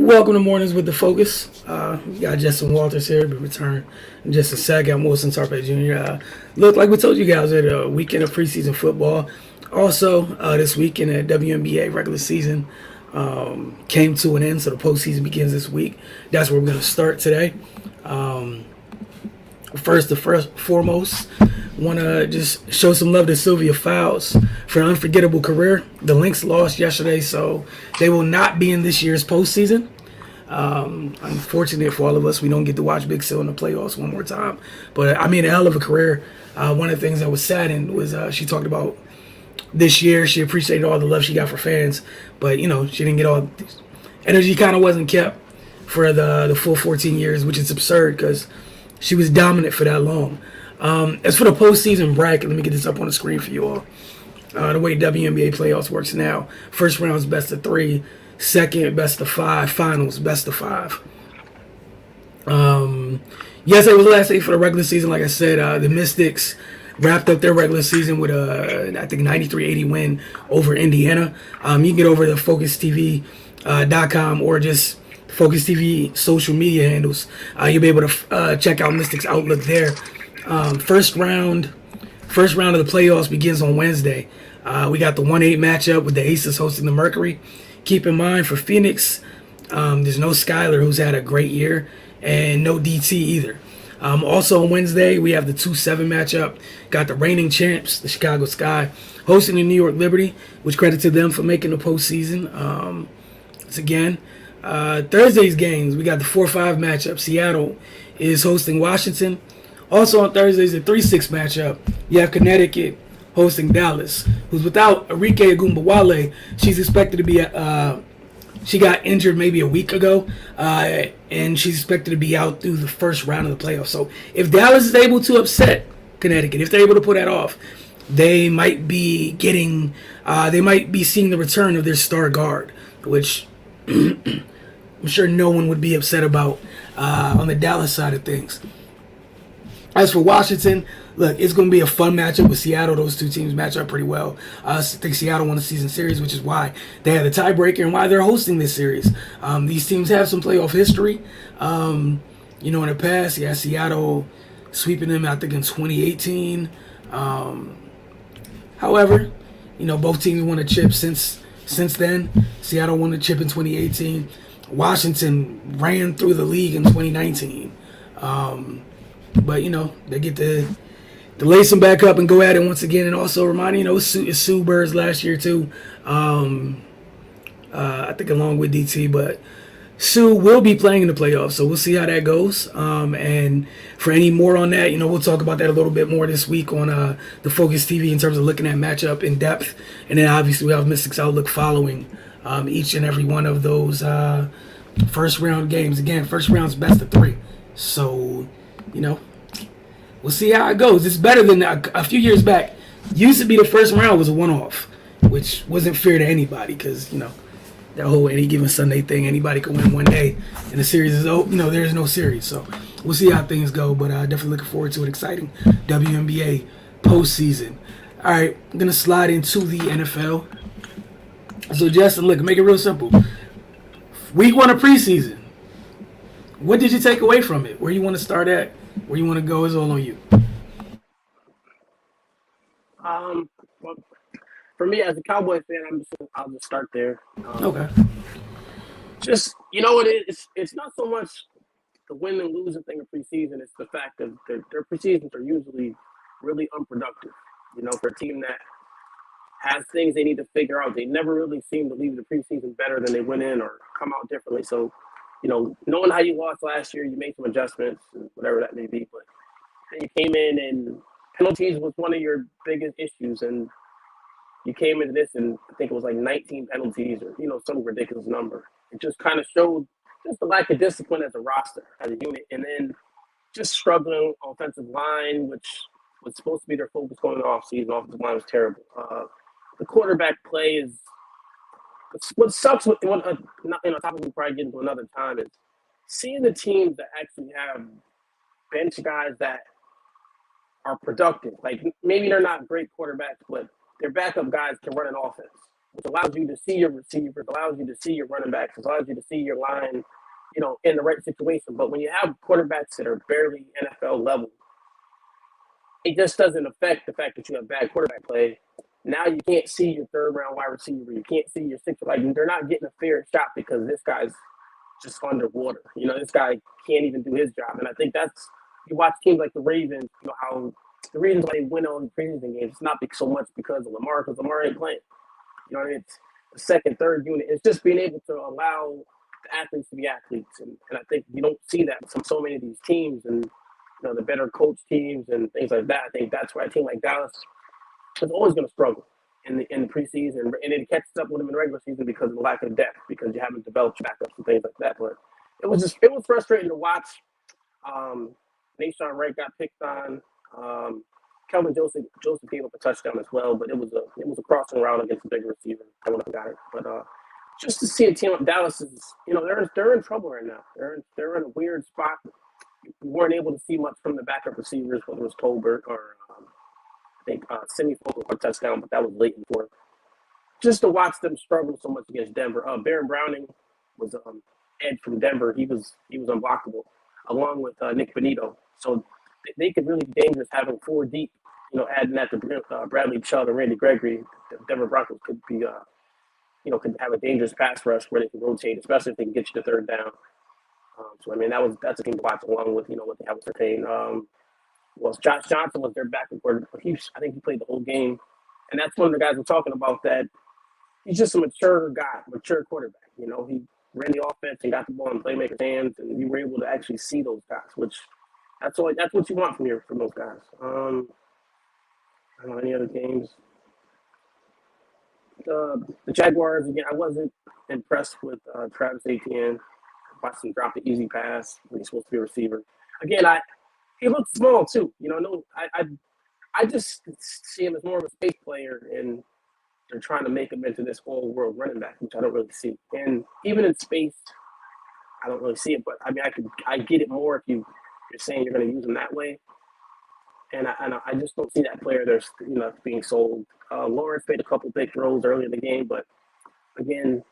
Welcome to Mornings with the Focus. We got Justin Walters here, but return in just a second. I'm Wilson Tarpe Jr. Look, like we told you guys, at a weekend of preseason football. Also, this weekend at WNBA regular season came to an end, so the postseason begins this week. That's where we're going to start today. First foremost, want to just show some love to Sylvia Fowles for an unforgettable career. The Lynx lost yesterday, so they will not be in this year's postseason. Unfortunate for all of us, we don't get to watch Big Sil in the playoffs one more time. But a hell of a career. One of the things that was saddened was she talked about this year. She appreciated all the love she got for fans, but she didn't get all energy. Kind of wasn't kept for the full 14 years, which is absurd because she was dominant for that long. As for the postseason bracket, let me get this up on the screen for you all. The way WNBA Playoffs works now, first round is best of 3, second best of 5, finals best of 5. Yesterday was the last day for the regular season. Like I said, the Mystics wrapped up their regular season with a, I think, 93-80 win over Indiana. You can get over to FocusTV.com or just Focus TV social media handles. You'll be able to check out Mystics Outlook there. First round of the playoffs begins on Wednesday. We got the 1-8 matchup with the Aces hosting the Mercury. Keep in mind for Phoenix, there's no Skylar, who's had a great year, and no DT either. Also on Wednesday, we have the 2-7 matchup. Got the reigning champs, the Chicago Sky, hosting the New York Liberty, which credit to them for making the postseason. It's again. Thursday's games, we got the 4-5 matchup. Seattle is hosting Washington. Also on Thursday's the 3-6 matchup. You have Connecticut hosting Dallas, who's without Arike Ogunbowale. She's expected to be she got injured maybe a week ago, and she's expected to be out through the first round of the playoffs. So if Dallas is able to upset Connecticut, if they're able to pull that off, they might be seeing the return of their star guard, which I'm sure no one would be upset about on the Dallas side of things. As for Washington, look, it's going to be a fun matchup with Seattle. Those two teams match up pretty well. I think Seattle won the season series, which is why they have the tiebreaker and why they're hosting this series. These teams have some playoff history. In the past, Seattle sweeping them, I think, in 2018. However, both teams won a chip since then. Seattle won the chip in 2018. Washington ran through the league in 2019. But they get to lace them back up and go at it once again. And also reminding, it's Sue Bird's last year too. I think along with DT, but Sue will be playing in the playoffs, so we'll see how that goes. And for any more on that, we'll talk about that a little bit more this week on the Focus TV in terms of looking at matchup in depth. And then obviously we have Mystics Outlook following each and every one of those first round games. Again, first round's best of 3. So, we'll see how it goes. It's better than a few years back. Used to be the first round was a one-off, which wasn't fair to anybody because, that whole any given Sunday thing, anybody can win one day, and the series is there's no series. So we'll see how things go, but definitely looking forward to an exciting WNBA postseason. All right, I'm gonna slide into the NFL. So Justin, look, make it real simple. Week 1 of preseason. What did you take away from it? Where you want to start at? Where you want to go is all on you. Well, for me as a Cowboy fan, I'll just start there. Okay. Just what it is. It's not so much the win and losing thing of preseason. It's the fact that their preseasons are usually really unproductive. For a team that has things they need to figure out, they never really seem to leave the preseason better than they went in or come out differently. So, knowing how you lost last year, you made some adjustments, whatever that may be. But then you came in and penalties was one of your biggest issues, and you came into this and I think it was like 19 penalties or some ridiculous number. It just kind of showed just the lack of discipline as a roster, as a unit, and then just struggling offensive line, which was supposed to be their focus going off season. Offensive line was terrible. The quarterback play is what sucks with topic we'll probably get into another time is seeing the teams that actually have bench guys that are productive. Like maybe they're not great quarterbacks, but their backup guys can run an offense. which allows you to see your receivers, allows you to see your running backs, allows you to see your line, in the right situation. But when you have quarterbacks that are barely NFL level, it just doesn't affect the fact that you have bad quarterback play. Now you can't see your third round wide receiver. You can't see your sixth. Like, they're not getting a fair shot because this guy's just underwater. This guy can't even do his job. And I think you watch teams like the Ravens, how the reasons why they win on preseason games, it's not so much because of Lamar, because Lamar ain't playing. It's the second, third unit. It's just being able to allow the athletes to be athletes. And I think you don't see that from so many of these teams and, the better coach teams and things like that. I think that's why a team like Dallas is always going to struggle in the preseason, and it catches up with them in the regular season because of the lack of depth, because you haven't developed backups and things like that. But it was frustrating to watch. Nashawn Wright got picked on. Kelvin Joseph gave up a touchdown as well, but it was a crossing route against a bigger receiver. I would have got it, but just to see a team like Dallas is, they're in trouble right now. They're in a weird spot. We weren't able to see much from the backup receivers, whether it was Tolbert or I think Simi Folk a touchdown, but that was late for it. Just to watch them struggle so much against Denver. Baron Browning was Ed from Denver. He was unblockable, along with Nick Benito. So they could really be dangerous having four deep. Adding that to Bradley Chubb and Randy Gregory. The Denver Broncos could be, could have a dangerous pass rush where they can rotate, especially if they can get you to third down. So I mean, that's a team to watch along with what they have with their pain. Well, Josh Johnson was their backup quarterback. I think he played the whole game, and that's one of the guys we're talking about. That he's just a mature guy, mature quarterback. He ran the offense and got the ball in playmakers' hands, and you were able to actually see those guys. Which that's what you want from those guys. I don't know any other games. The Jaguars again. I wasn't impressed with Travis Etienne. Watched him drop the easy pass when he's supposed to be a receiver. Again, he looks small too. I just see him as more of a space player, and they're trying to make him into this all-world running back, which I don't really see. And even in space, I don't really see it. But I mean, I get it more if you're saying you're going to use him that way. And I just don't see that player there's being sold. Lawrence made a couple big throws early in the game, but again,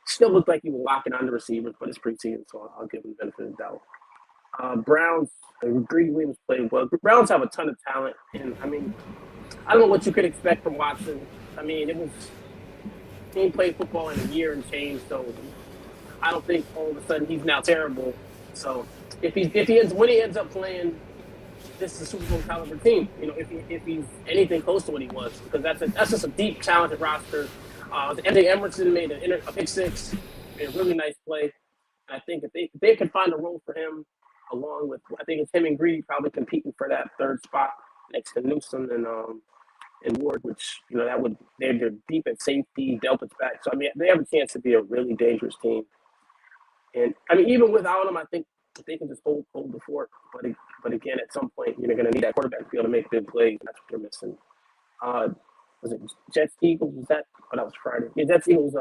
still looked like he was locking on the receivers, but it's preseason, so I'll give him the benefit of the doubt. Browns, Greedy Williams played well. The Browns have a ton of talent, and I mean, I don't know what you could expect from Watson. I mean, he ain't played football in a year and change, so I don't think all of a sudden he's now terrible. So when he ends up playing, this is a Super Bowl caliber team. If he's anything close to what he was, because that's just a deep, talented roster. MJ Emerson made a pick six, a really nice play. And I think if they can find a role for him, along with I think it's him and Greedy probably competing for that third spot next to Newsom and Ward, which they're deep at safety, Delpit's back. So I mean they have a chance to be a really dangerous team. And I mean even without them, I think they can just hold the fort. But again, at some point you're going to need that quarterback to be able to make big plays. That's what they're missing. Was it Jets Eagles? Was that? Oh, that was Friday. Yeah, Jets Eagles.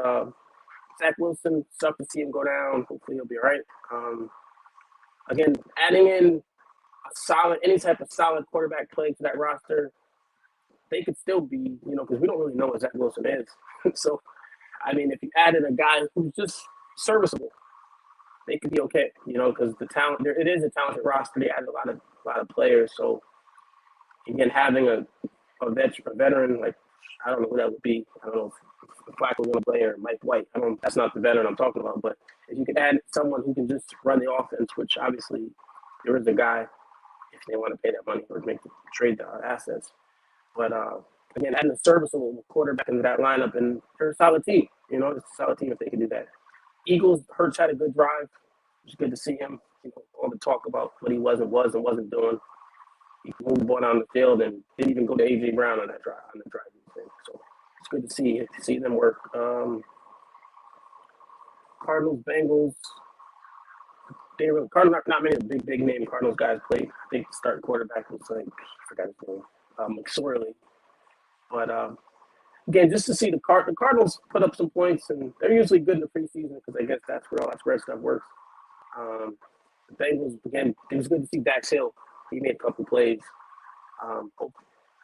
Zach Wilson. Sucked to see him go down. Hopefully he'll be all right. Again, adding in any type of solid quarterback play to that roster, they could still be, because we don't really know what Zach Wilson is. So, I mean, if you added a guy who's just serviceable, they could be okay. Because the talent, it is a talented roster. They added a lot of players. So, again, having a veteran like. I don't know who that would be. I don't know if Flacco's going to play or Mike White. That's not the veteran I'm talking about. But if you could add someone who can just run the offense, which obviously there is a guy if they want to pay that money or trade the assets. But again, adding a serviceable quarterback into that lineup, and they're a solid team. It's a solid team if they can do that. Eagles, Hurts had a good drive. It was good to see him. All the talk about what he was and wasn't doing. He moved the ball down the field and didn't even go to A.J. Brown on that drive. So it's good to see them work. Cardinals, Bengals. Cardinals, not many of the big name Cardinals guys played. I think the starting quarterback was I forgot his name, McSorley. But again, just to see the Cardinals put up some points, and they're usually good in the preseason because I guess that's where all that spread stuff works. The Bengals, again, it was good to see Dax Hill. He made a couple plays.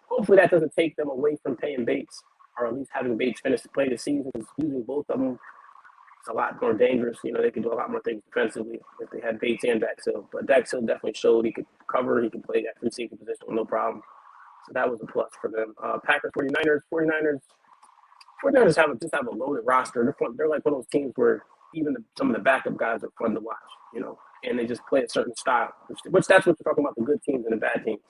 Hopefully that doesn't take them away from paying Bates. or at least having Bates finish the play this season, because using both of them is a lot more dangerous. They could do a lot more things defensively if they had Bates and Daxhill. But Daxhill definitely showed he could cover, he could play that free safety position with no problem. So that was a plus for them. Packers, 49ers have a loaded roster. They're like one of those teams where even some of the backup guys are fun to watch, and they just play a certain style, which that's what you're talking about, the good teams and the bad teams.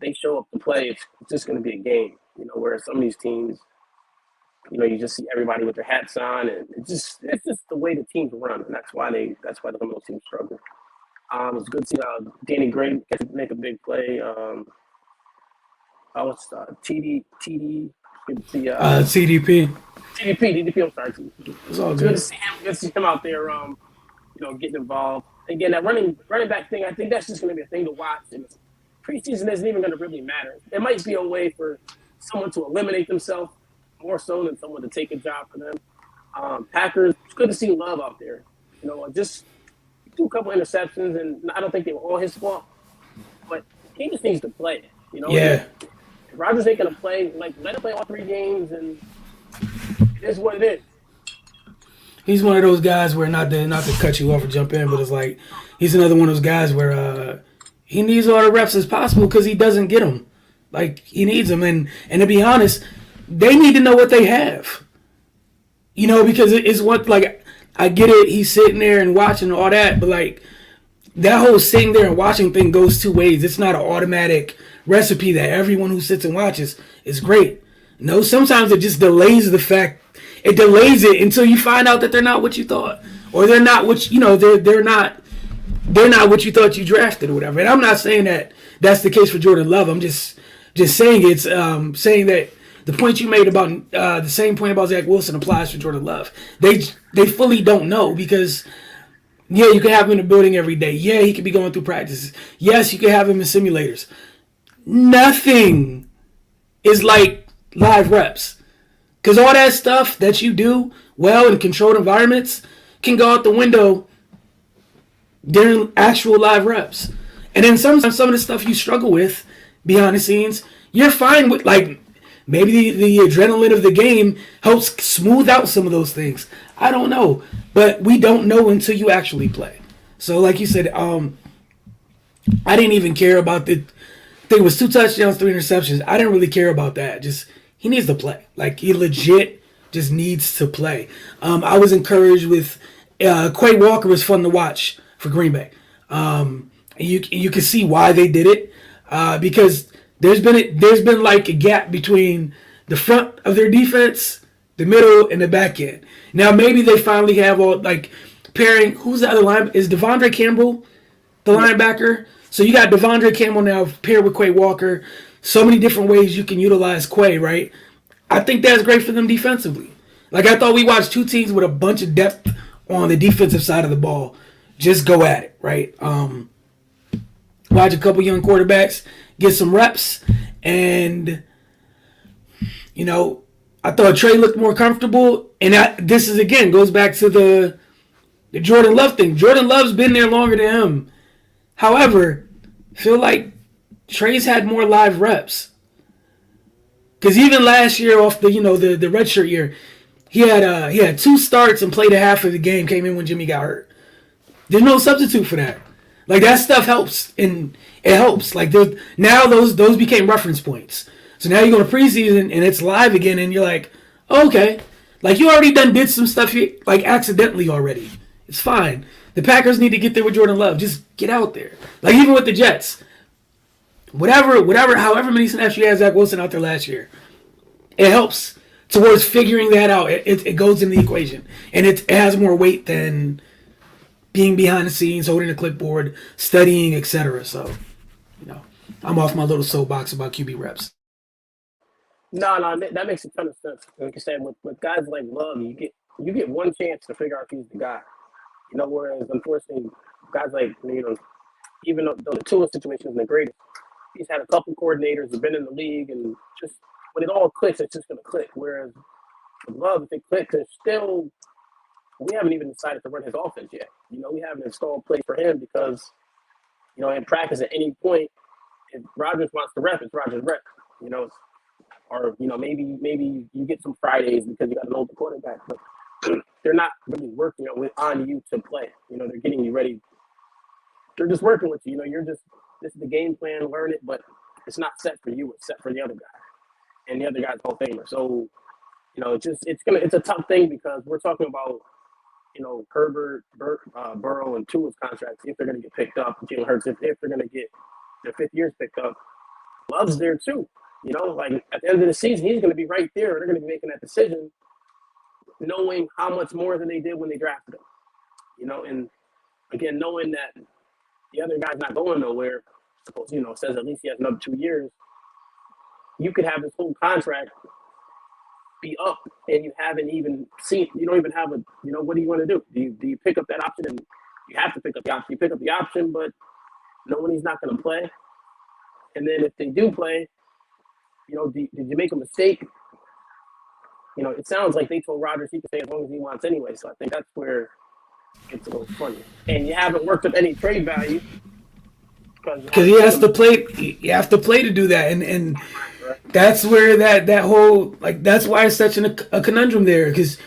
They show up to play, it's just going to be a game, whereas some of these teams, you just see everybody with their hats on, and it's just the way the teams run, and that's why some of those teams struggle. It's good to see Danny Gray make a big play. What's TD? CDP. DDP. I'm sorry. It's all It's good. good to see him. Good to see him out there. Getting involved. Again, that running back thing. I think that's just going to be a thing to watch. And preseason isn't even going to really matter. It might be a way for someone to eliminate themselves more so than someone to take a job for them. Packers. It's good to see Love out there. Just do a couple interceptions, and I don't think they were all his fault, but he just needs to play. Yeah. If Rodgers ain't going to play, let him play all 3 games, and it is what it is. He's one of those guys where not to cut you off or jump in, but it's like he's another one of those guys where he needs all the reps as possible because he doesn't get them. Like, he needs them, and to be honest, they need to know what they have. Because it's what, like, I get it. He's sitting there and watching all that, but like that whole sitting there and watching thing goes 2 ways. It's not an automatic recipe that everyone who sits and watches is great. No, sometimes it just delays the fact. It delays it until you find out that they're not what you thought, or they're not what they're not what you thought you drafted or whatever. And I'm not saying that that's the case for Jordan Love. I'm just saying it's saying that the point you made about the same point about Zach Wilson applies for Jordan Love. They fully don't know because. Yeah, you can have him in the building every day. Yeah, he could be going through practices. Yes, you can have him in simulators. Nothing is like live reps. Because all that stuff that you do well in controlled environments can go out the window during actual live reps. And then sometimes some of the stuff you struggle with behind the scenes, you're fine with, like, maybe the adrenaline of the game helps smooth out some of those things. I don't know. But we don't know until you actually play. So like you said, I didn't even care about I think it was 2 touchdowns, 3 interceptions. I didn't really care about that. Just, he needs to play. Like, he legit just needs to play. I was encouraged with Quay Walker was fun to watch for Green Bay. You can see why they did it because there's been like a gap between the front of their defense, the middle, and the back end. Now maybe they finally have all like pairing. Who's the other line? Is Devondre Campbell the linebacker? So you got Devondre Campbell now paired with Quay Walker. So many different ways you can utilize Quay, right? I think that's great for them defensively. Like, I thought we watched 2 teams with a bunch of depth on the defensive side of the ball. Just go at it, right? Watch a couple young quarterbacks get some reps, and I thought Trey looked more comfortable, and this is again goes back to the Jordan Love thing. Jordan Love's been there longer than him. However, I feel like Trey's had more live reps. Because even last year, off the the redshirt year, he had 2 starts and played a half of the game. Came in when Jimmy got hurt. There's no substitute for that. Like, that stuff helps, and it helps. Like, now those became reference points. So now you go to preseason and it's live again, and you're like, oh, okay. Like, you already did some stuff like accidentally already. It's fine. The Packers need to get there with Jordan Love. Just get out there. Like, even with the Jets. However many snaps you had Zach Wilson out there last year, it helps towards figuring that out. It goes in the equation. And it has more weight than being behind the scenes, holding a clipboard, studying, etc. So, I'm off my little soapbox about QB reps. No, that makes a ton of sense. Like I said, with guys like Love, you get one chance to figure out if he's the guy. Whereas unfortunately, guys like even though the Tua situation isn't the greatest, he's had a couple coordinators who've been in the league, and just when it all clicks, it's just gonna click. Whereas with Love, if it clicks, we haven't even decided to run his offense yet. We haven't installed play for him because, in practice at any point, if Rodgers wants to rep, it's Rodgers rep. or maybe you get some Fridays because you got an older quarterback, but they're not really working on you to play. They're getting you ready. They're just working with you. You're just this is the game plan, learn it, but it's not set for you. It's set for the other guy, and the other guy's Hall of Famer. So it's a tough thing because we're talking about Herbert, Burrow, and Tua's contracts if they're going to get picked up. Jalen Hurts if they're going to get their 5th years picked up. Love's there too. Like at the end of the season, he's going to be right there. They're going to be making that decision, knowing how much more than they did when they drafted him. And again, knowing that the other guy's not going nowhere, suppose says at least he has another 2 years. You could have this whole contract be up, and you haven't even seen. You don't even have a. What do you want to do? Do you pick up that option? And you have to pick up the option. You pick up the option, but knowing he's not going to play. And then if they do play, did you make a mistake? It sounds like they told Rodgers he can stay as long as he wants anyway. So I think that's where it's a little funny. And you haven't worked up any trade value because he has to play. You have to play to do that, and that's where that whole that's why it's such a conundrum there, because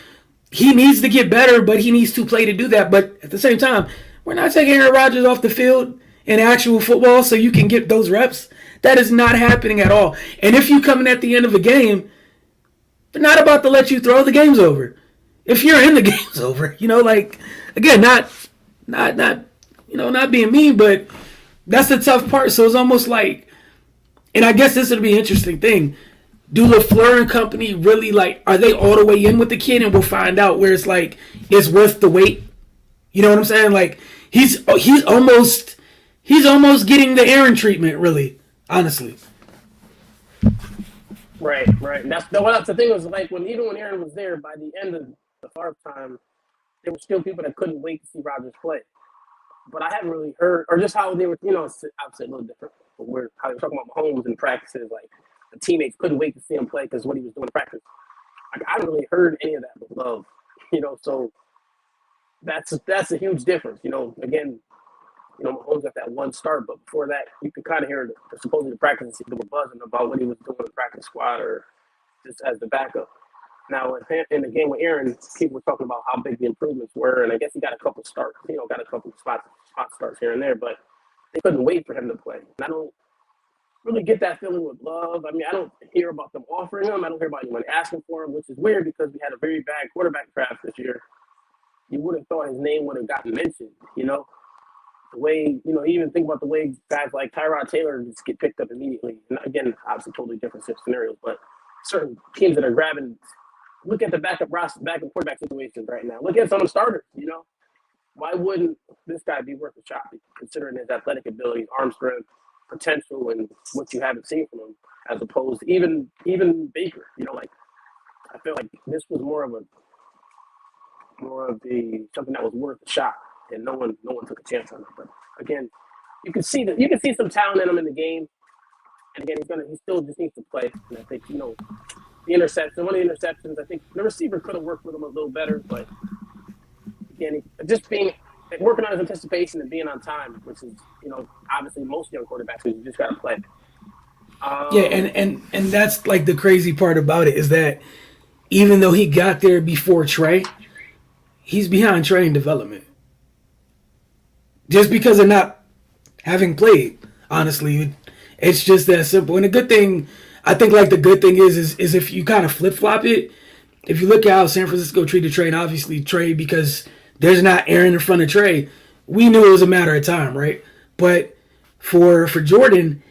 he needs to get better, but he needs to play to do that. But at the same time, we're not taking Aaron Rodgers off the field in actual football so you can get those reps. That is not happening at all. And if you come in at the end of a game, they're not about to let you throw. The game's over. If you're in, the game's over. Again, not being mean, but that's the tough part. So it's almost like, and I guess this would be an interesting thing. Do LaFleur and company really are they all the way in with the kid, and we'll find out where it's it's worth the wait? You know what I'm saying? He's almost getting the Aaron treatment, really. Honestly. Right. That's the thing was even when Aaron was there, by the end of the Favre time, there were still people that couldn't wait to see Rodgers play. But I haven't really heard, or just how they were, obviously a little different. But how they were talking about Mahomes in practices, the teammates couldn't wait to see him play because what he was doing in practice. I haven't really heard any of that with Love, so that's a huge difference. Again, Mahomes got that one start, but before that, you could kind of hear supposedly the practice they were buzzing about what he was doing in the practice squad or just as the backup. Now, in the game with Aaron, people were talking about how big the improvements were, and I guess he got a couple starts, got a couple spot starts here and there, but they couldn't wait for him to play. And I don't really get that feeling with Love. I mean, I don't hear about them offering him. I don't hear about anyone asking for him, which is weird because we had a very bad quarterback draft this year. You would have thought his name would have gotten mentioned, The way, even think about the way guys like Tyrod Taylor just get picked up immediately. And again, obviously totally different scenarios, but certain teams that are grabbing, look at the backup quarterback situations right now. Look at some of the starters, Why wouldn't this guy be worth a shot, considering his athletic abilities, arm strength, potential, and what you haven't seen from him, as opposed to even Baker, I feel like this was more of something that was worth a shot. And no one took a chance on it. But again, you can see some talent in him in the game. And again, he still just needs to play. And I think the interception, one of the interceptions, I think the receiver could have worked with him a little better. But again, just working on his anticipation and being on time, which is obviously most young quarterbacks, you just got to play. And that's the crazy part about it is that even though he got there before Trey, he's behind Trey in development. Just because of not having played, honestly, it's just that simple. And the good thing, I think, the good thing is if you kind of flip flop it. If you look at how San Francisco treated Trey, and obviously Trey, because there's not Aaron in front of Trey, we knew it was a matter of time, right? But for Jordan,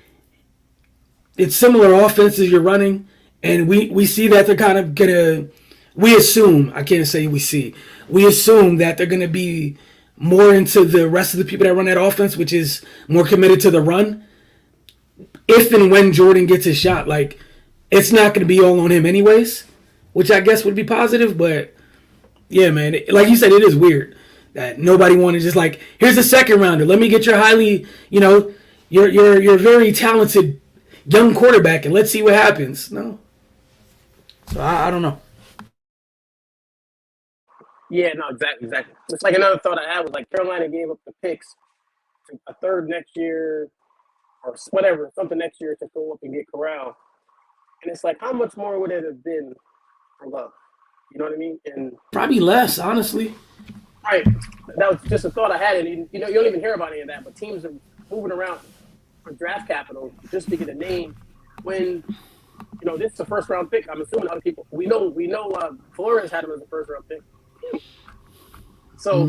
it's similar offenses you're running, and we see that they're kind of gonna. We assume, I can't say we see. We assume that they're gonna be more into the rest of the people that run that offense, which is more committed to the run. If and when Jordan gets his shot, it's not going to be all on him anyways, which I guess would be positive. But yeah, man, like you said, it is weird that nobody wanted just here's a second rounder. Let me get your highly, you're very talented young quarterback, and let's see what happens. No, so I don't know. Yeah, no, exactly. It's another thought I had was Carolina gave up the picks, a third next year, or whatever, something next year to go up and get Corral. And it's like, how much more would it have been for Love? You know what I mean? And Probably less, honestly. right, that was just a thought I had, and you don't even hear about any of that. But teams are moving around for draft capital just to get a name. When this is a first round pick, I'm assuming other people we know Flores had him as a first round pick. So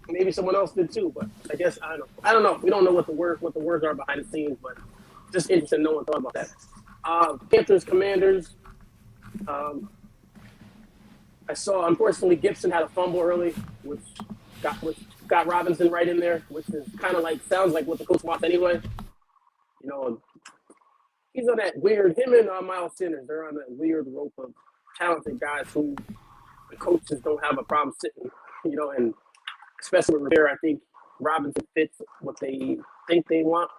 maybe someone else did too, but I guess I don't know. We don't know what the words are behind the scenes, but just interested. No one thought about that. Panthers, Commanders. I saw, unfortunately, Gibson had a fumble early, which got Robinson right in there, which is kind of like sounds like what the coach wants anyway. He's on that weird. Him and Miles Sanders, they're on that weird rope of talented guys who the coaches don't have a problem sitting. And especially with Rivera, I think Robinson fits what they think they want.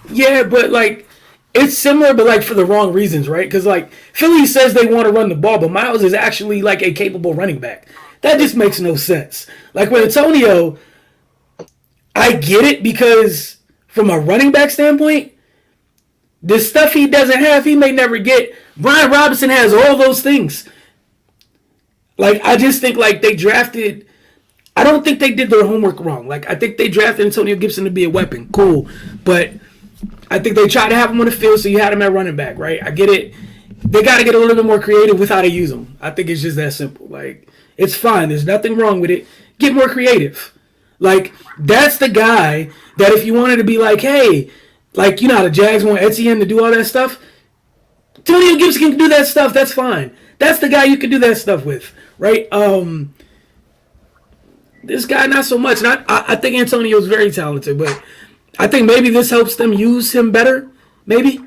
Yeah, but like it's similar, but like for the wrong reasons, right? Because like Philly says they want to run the ball, but Miles is actually like a capable running back. That just makes no sense. Like with Antonio, I get it because from a running back standpoint, the stuff he doesn't have, he may never get. Brian Robinson has all those things. Like I just think like they drafted. I don't think they did their homework wrong. Like I think they drafted Antonio Gibson to be a weapon. Cool, but I think they tried to have him on the field, so you had him at running back, right? I get it. They got to get a little bit more creative with how they use him. I think it's just that simple. Like it's fine. There's nothing wrong with it. Get more creative. Like that's the guy that if you wanted to be like, hey, like how the Jags want Etienne to do all that stuff. Antonio Gibson can do that stuff. That's fine. That's the guy you can do that stuff with, right? This guy not so much. And I think Antonio's very talented, but I think maybe this helps them use him better. Maybe.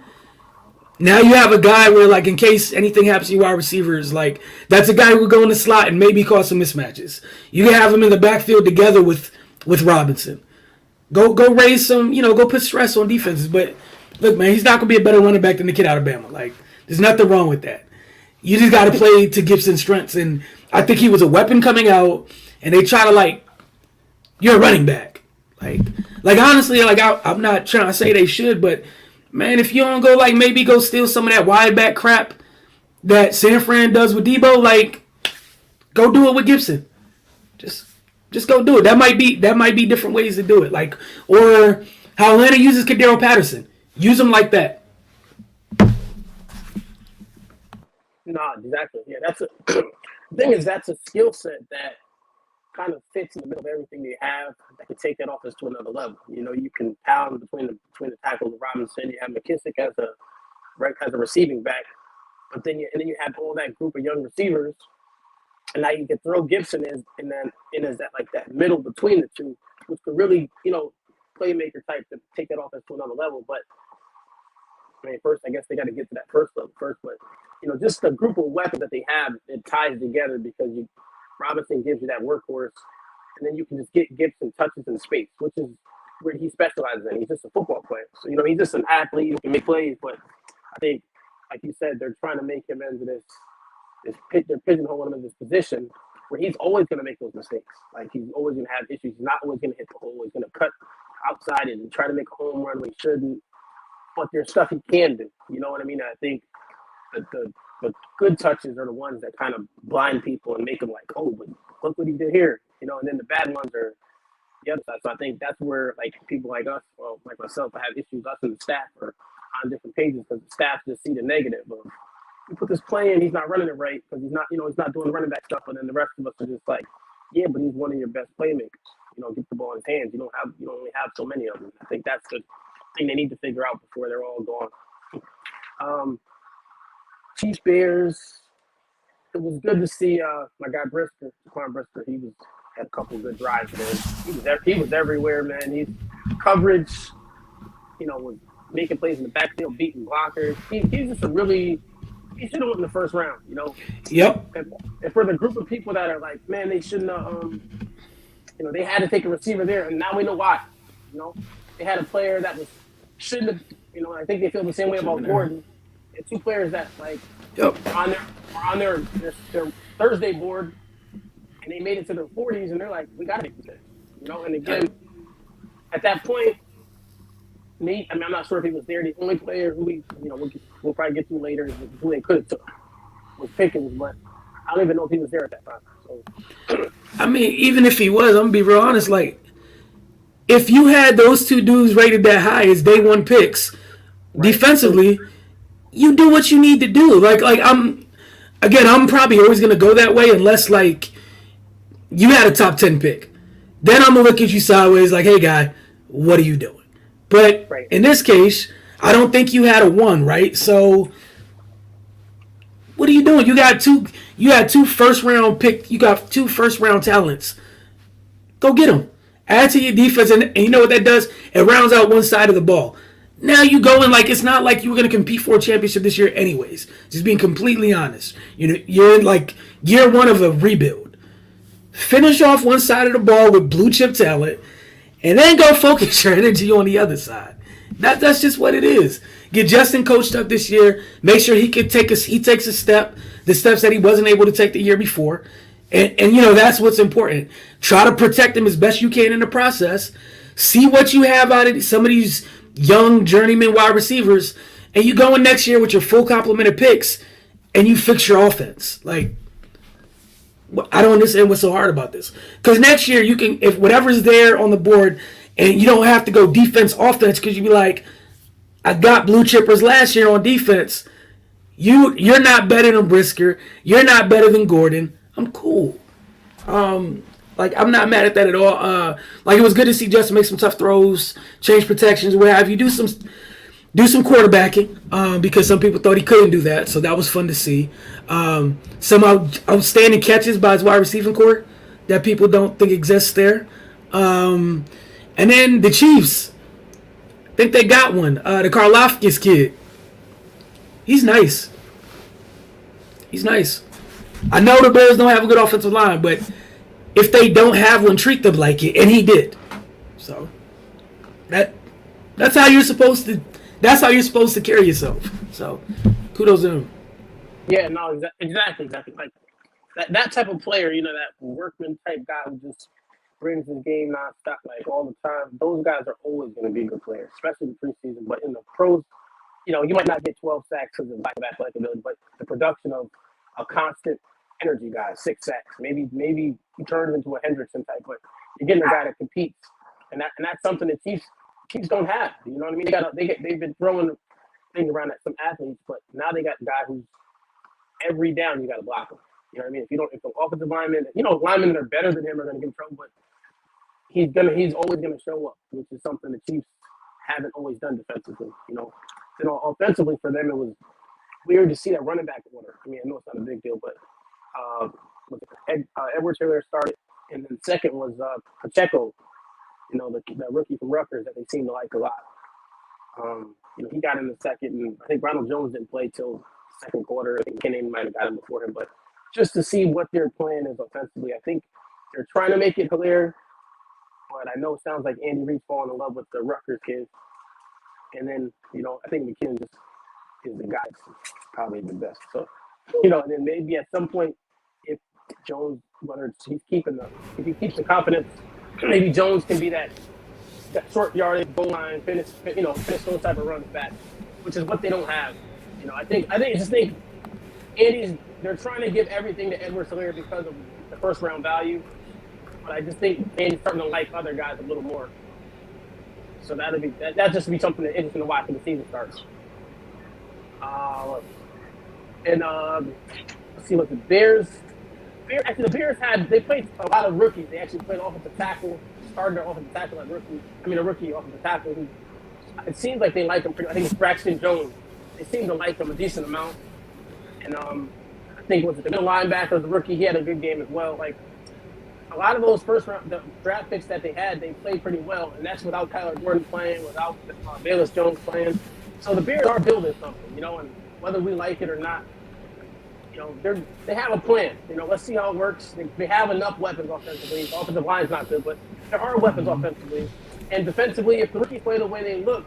Now you have a guy where, like, in case anything happens to your wide receivers, like, that's a guy who would go in the slot and maybe cause some mismatches. You can have him in the backfield together with Robinson. Go raise some, go put stress on defenses. But, look, man, he's not going to be a better running back than the kid out of Bama. Like, there's nothing wrong with that. You just got to play to Gibson's strengths. And I think he was a weapon coming out, and they try to, like, you're a running back. Like honestly, like I'm not trying to say they should, but man, if you don't go like maybe go steal some of that wide back crap that San Fran does with Debo, like go do it with Gibson. Just go do it. That might be different ways to do it. Like or how Atlanta uses Kadero Patterson. Use him like that. No, exactly. Yeah, that's the thing is that's a skill set that kind of fits in the middle of everything they have that can take that offense to another level. You can pound between the tackles of Robinson. You have McKissick as a receiving back, but then you have all that group of young receivers, and now you can throw Gibson in as that middle between the two, which could really playmaker type to take that offense to another level. But I mean, first I guess they got to get to that first level first, but just the group of weapons that they have, it ties together because Robinson gives you that workhorse, and then you can just get Gibson touches in space, which is where he specializes in. He's just a football player. So, he's just an athlete who can make plays, but I think, like you said, they're trying to make him into they're pigeonholing him in this position where he's always going to make those mistakes. Like, he's always going to have issues. He's not always going to hit the hole. He's going to cut outside and try to make a home run when he shouldn't. But there's stuff he can do. You know what I mean? I think that the good touches are the ones that kind of blind people and make them like, oh, but look what he did here, and then the bad ones are the other side. So I think that's where like people like us, well, like myself, I have issues. Us and the staff are on different pages because the staff just see the negative of you put this play in, he's not running it right because he's not, he's not doing running back stuff. And then the rest of us are just like, yeah, but he's one of your best playmakers. Get the ball in his hands. You don't only have so many of them. I think that's the thing they need to figure out before they're all gone. Chiefs Bears. It was good to see my guy Brisker, Jaquan Brisker. He had a couple of good drives, man. He was everywhere, man. He's coverage, was making plays in the backfield, beating blockers. He's just he should have won in the first round, Yep. And for the group of people that are like, man, they shouldn't have, they had to take a receiver there, and now we know why. They had a player that shouldn't have, I think they feel the same way about Gordon. And two players that are on their Thursday board, and they made it to their 40s, and they're like, we got to make this. And again, at that point, me, I mean, I'm not sure if he was there. The only player who we'll probably get to later is who they could have took was Pickens, but I don't even know if he was there at that time. So, I mean, even if he was, I'm gonna be real honest. Like, if you had those two dudes rated that high as day one picks, right. So, defensively, you do what you need to do. I'm probably always gonna go that way unless like you had a top 10 pick. Then I'm gonna look at you sideways like, hey guy, what are you doing? But right. in this case, I don't think you had a one, right? So what are you doing? You got two first round pick, you got two first round talents. Go get them. Add to your defense, and you know what that does? It rounds out one side of the ball. Now you go in like it's not like you were going to compete for a championship this year, anyways. Just being completely honest. You're in like year one of a rebuild. Finish off one side of the ball with blue chip talent, and then go focus your energy on the other side. That's just what it is. Get Justin coached up this year. Make sure he takes a step, the steps that he wasn't able to take the year before. And that's what's important. Try to protect them as best you can in the process. See what you have out of some of these young journeyman wide receivers, and you go in next year with your full complement of picks, and you fix your offense. Like, I don't understand what's so hard about this. Because next year you can, if whatever's there on the board, and you don't have to go defense offense, because you be like, I got blue chippers last year on defense. You're not better than Brisker. You're not better than Gordon. I'm cool. I'm not mad at that at all. It was good to see Justin make some tough throws, change protections, what have you. Do some quarterbacking because some people thought he couldn't do that, so that was fun to see. Some outstanding catches by his wide receiving core that people don't think exists there. And then the Chiefs, I think they got one. The Karlaftis kid. He's nice. I know the Bears don't have a good offensive line, but if they don't have one, treat them like it, and he did. So that's how you're supposed to carry yourself. So kudos to him. Yeah, no, exactly. Like that type of player, that workman type guy who just brings his game nonstop, like all the time. Those guys are always going to be good players, especially in the preseason. But in the pros, you might not get 12 sacks because of back-to-back athletic ability, but the production of a constant energy guy, 6 sacks, maybe he turns into a Hendrickson type, but you're getting a guy that competes, and that's something that Chiefs don't have. You know what I mean? They've been throwing things around at some athletes, but now they got a guy who's every down you got to block him. You know what I mean? If the offensive linemen, linemen that are better than him are going to get in trouble, but he's always going to show up, which is something the Chiefs haven't always done defensively. Offensively for them, it was weird to see that running back order. I mean, I know it's not a big deal, but Edwards Hiller started, and then second was Pacheco, the rookie from Rutgers that they seem to like a lot. He got in the second, and I think Ronald Jones didn't play till second quarter. I think Kenny might have got him before him, but just to see what their plan is offensively, I think they're trying to make it clear. But I know it sounds like Andy Reid's falling in love with the Rutgers kids, and then I think McKinnon just is the guy that's probably the best. So and then maybe at some point, if Jones, whether if he keeps the confidence, maybe Jones can be that short yardage goal line finish those type of runs back, which is what they don't have. I just think they're trying to give everything to Edwards Helaire because of the first round value, but I just think Andy's starting to like other guys a little more. So that just be something that's interesting to watch when the season starts. Let's see what the Bears. The Bears they played a lot of rookies. They actually played offensive tackle, started their offensive tackle at rookie. A rookie offensive tackle who it seems like they like him pretty. I think it's Braxton Jones. They seem to like him a decent amount. And I think the middle linebacker, the rookie, he had a good game as well. Like a lot of those first round draft picks that they had, they played pretty well, and that's without Kyler Gordon playing, without Bayless Jones playing. So the Bears are building something, and whether we like it or not, they have a plan. Let's see how it works. They have enough weapons offensively. The offensive line's not good, but there are weapons offensively. And defensively, if the rookies play the way they look,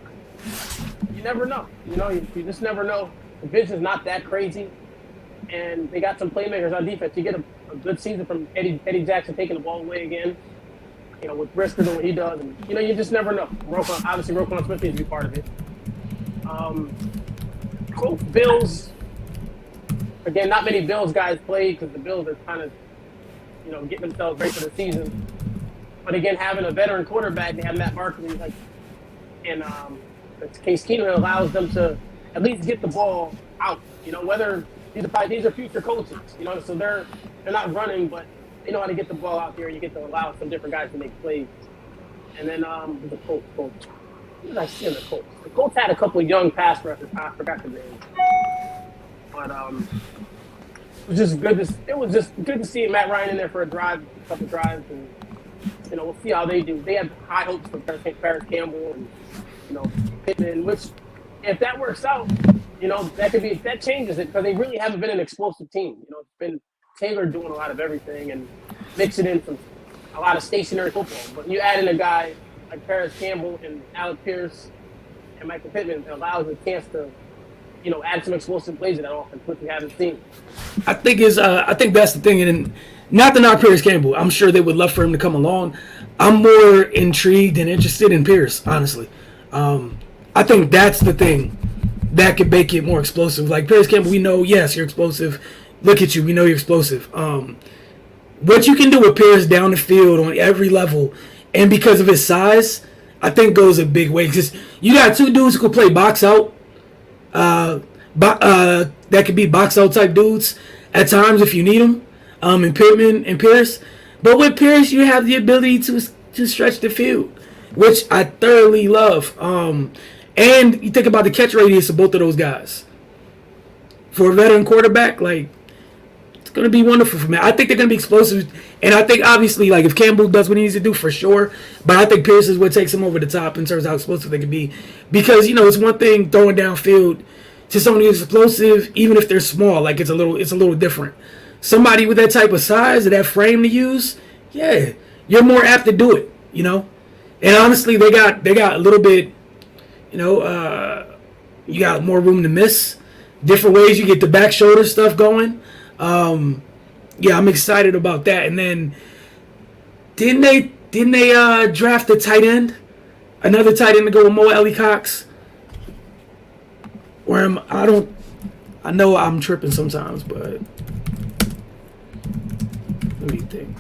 you never know. You just never know. The vision's not that crazy, and they got some playmakers on defense. You get a good season from Eddie Jackson taking the ball away again. with Brisker doing what he does, and you just never know. Roquan Smith needs to be part of it. Colts, Bills. Again, not many Bills guys played because the Bills are kind of, getting themselves ready for the season. But again, having a veteran quarterback, they have Matt Barkley, and Case Keenum allows them to at least get the ball out. Whether these are future coaches, so they're not running, but they know how to get the ball out there. You get to allow some different guys to make plays. And then the Colts. What did I see in the Colts? The Colts had a couple of young pass rushers. I forgot the name, but it was just good to see Matt Ryan in there for a couple drives, and we'll see how they do. They have high hopes for Paris Campbell and Pittman, which if that works out, that changes it because they really haven't been an explosive team. It's been Taylor doing a lot of everything and mixing in a lot of stationary football. But you add in a guy like Paris Campbell and Alec Pierce and Michael Pittman, it allows a chance to add some explosive plays to that offense, which we haven't seen. I think that's the thing, and not to knock Paris Campbell. I'm sure they would love for him to come along. I'm more intrigued and interested in Pierce, honestly. I think that's the thing that could make it more explosive. Like Paris Campbell, we know, yes, you're explosive. Look at you, we know you're explosive. What you can do with Pierce down the field on every level, and because of his size, I think goes a big way. Because you got two dudes who can play box out. That could be box out type dudes at times if you need them. And Pittman and Pierce, but with Pierce you have the ability to stretch the field, which I thoroughly love. And you think about the catch radius of both of those guys. For a veteran quarterback, it's going to be wonderful for me. I think they're going to be explosive, and I think obviously if Campbell does what he needs to do for sure, but I think Pierce is what takes him over the top in terms of how explosive they can be, because it's one thing throwing downfield to someone who's explosive, even if they're small, it's a little different. Somebody with that type of size or that frame to use, yeah, you're more apt to do it, And honestly, they got a little bit, you got more room to miss. Different ways you get the back shoulder stuff going. Yeah, I'm excited about that. And then didn't they draft a tight end? Another tight end to go with Mo Ellie Cox? I know I'm tripping sometimes, but let me think.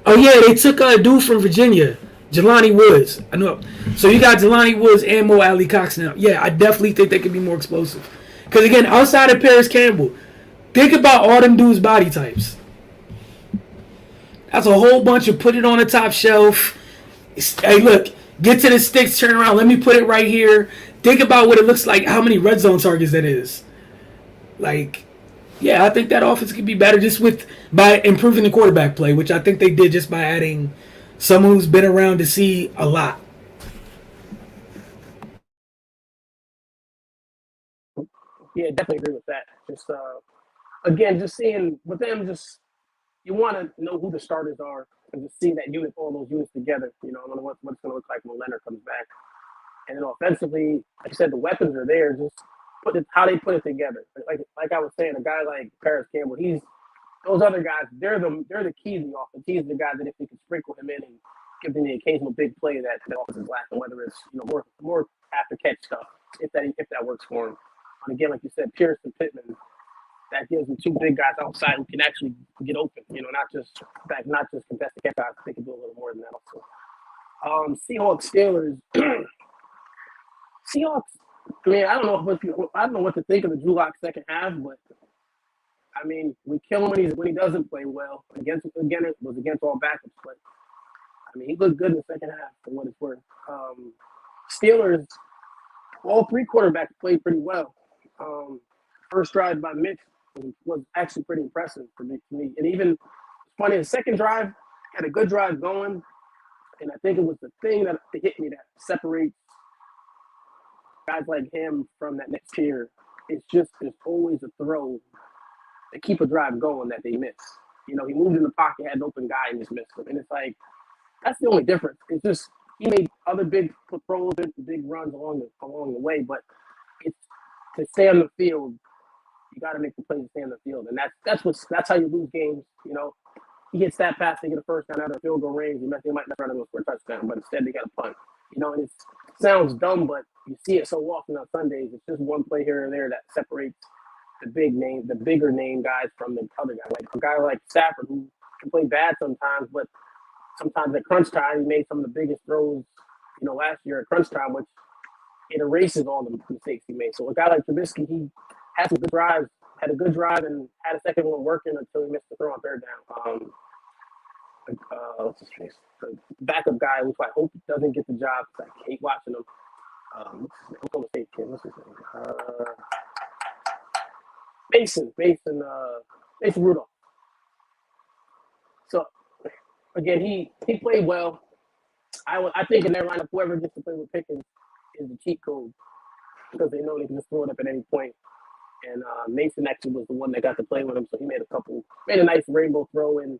Oh yeah, they took a dude from Virginia, Jelani Woods. I know. So you got Jelani Woods and Mo Alley Cox now. Yeah, I definitely think they could be more explosive. Because again, outside of Paris Campbell, think about all them dudes' body types. That's a whole bunch of put it on the top shelf. Hey, look, get to the sticks, turn around. Let me put it right here. Think about what it looks like, how many red zone targets that is. Yeah, I think that offense could be better just by improving the quarterback play, which I think they did just by adding someone who's been around to see a lot. Yeah, definitely agree with that. Just again, just seeing with them, you want to know who the starters are and just see that unit, all those units together. I don't know what it's going to look like when Leonard comes back. And then offensively, like I said, the weapons are there. Just how they put it together. Like I was saying, a guy like Paris Campbell, those other guys. They're the key to the offense. He's the guy that if we could sprinkle him in and give them the occasional big play that the offense is lacking, whether it's more after catch stuff, if that works for him. And again, like you said, Pierce and Pittman, that gives them two big guys outside who can actually get open. Not just contest the catch guys. They can do a little more than that also. Seahawks, Steelers. Seahawks. I mean, I don't know what to think of the Drew Lock second half, but I mean, we kill him when he doesn't play well. It was against all backups, but I mean, he looked good in the second half for what it's worth. Steelers, all three quarterbacks played pretty well. First drive by Mitch was actually pretty impressive for me. And even it's funny, the second drive had a good drive going, and I think it was the thing that hit me that separates guys like him from that next tier. There's always a throw to keep a drive going that they miss. He moved in the pocket, had an open guy, and just missed him. And it's that's the only difference. It's just he made other big throws, big runs along the way, but it's to stay on the field. You got to make the play to stay on the field, and that's how you lose games. he hits that pass, they get a first down out of the field goal range. They might not run and go for a touchdown, but instead they got a punt. And it sounds dumb, but you see it so often on Sundays. It's just one play here and there that separates the bigger name guys from the other guy. Like a guy like Stafford, who can play bad sometimes, but sometimes at crunch time, he made some of the biggest throws, last year at crunch time, which it erases all the mistakes he made. So a guy like Trubisky, he had some good drives, had a good drive, and had a second one working until he missed the throw on third down. What's his face? The backup guy, which I hope doesn't get the job because I hate watching him. Oklahoma State kid. What's his name? Mason Rudolph. So again, he played well. I think in their lineup, whoever gets to play with Pickens is the cheat code because they know they can just throw it up at any point. And Mason actually was the one that got to play with him, so he made a nice rainbow throw. And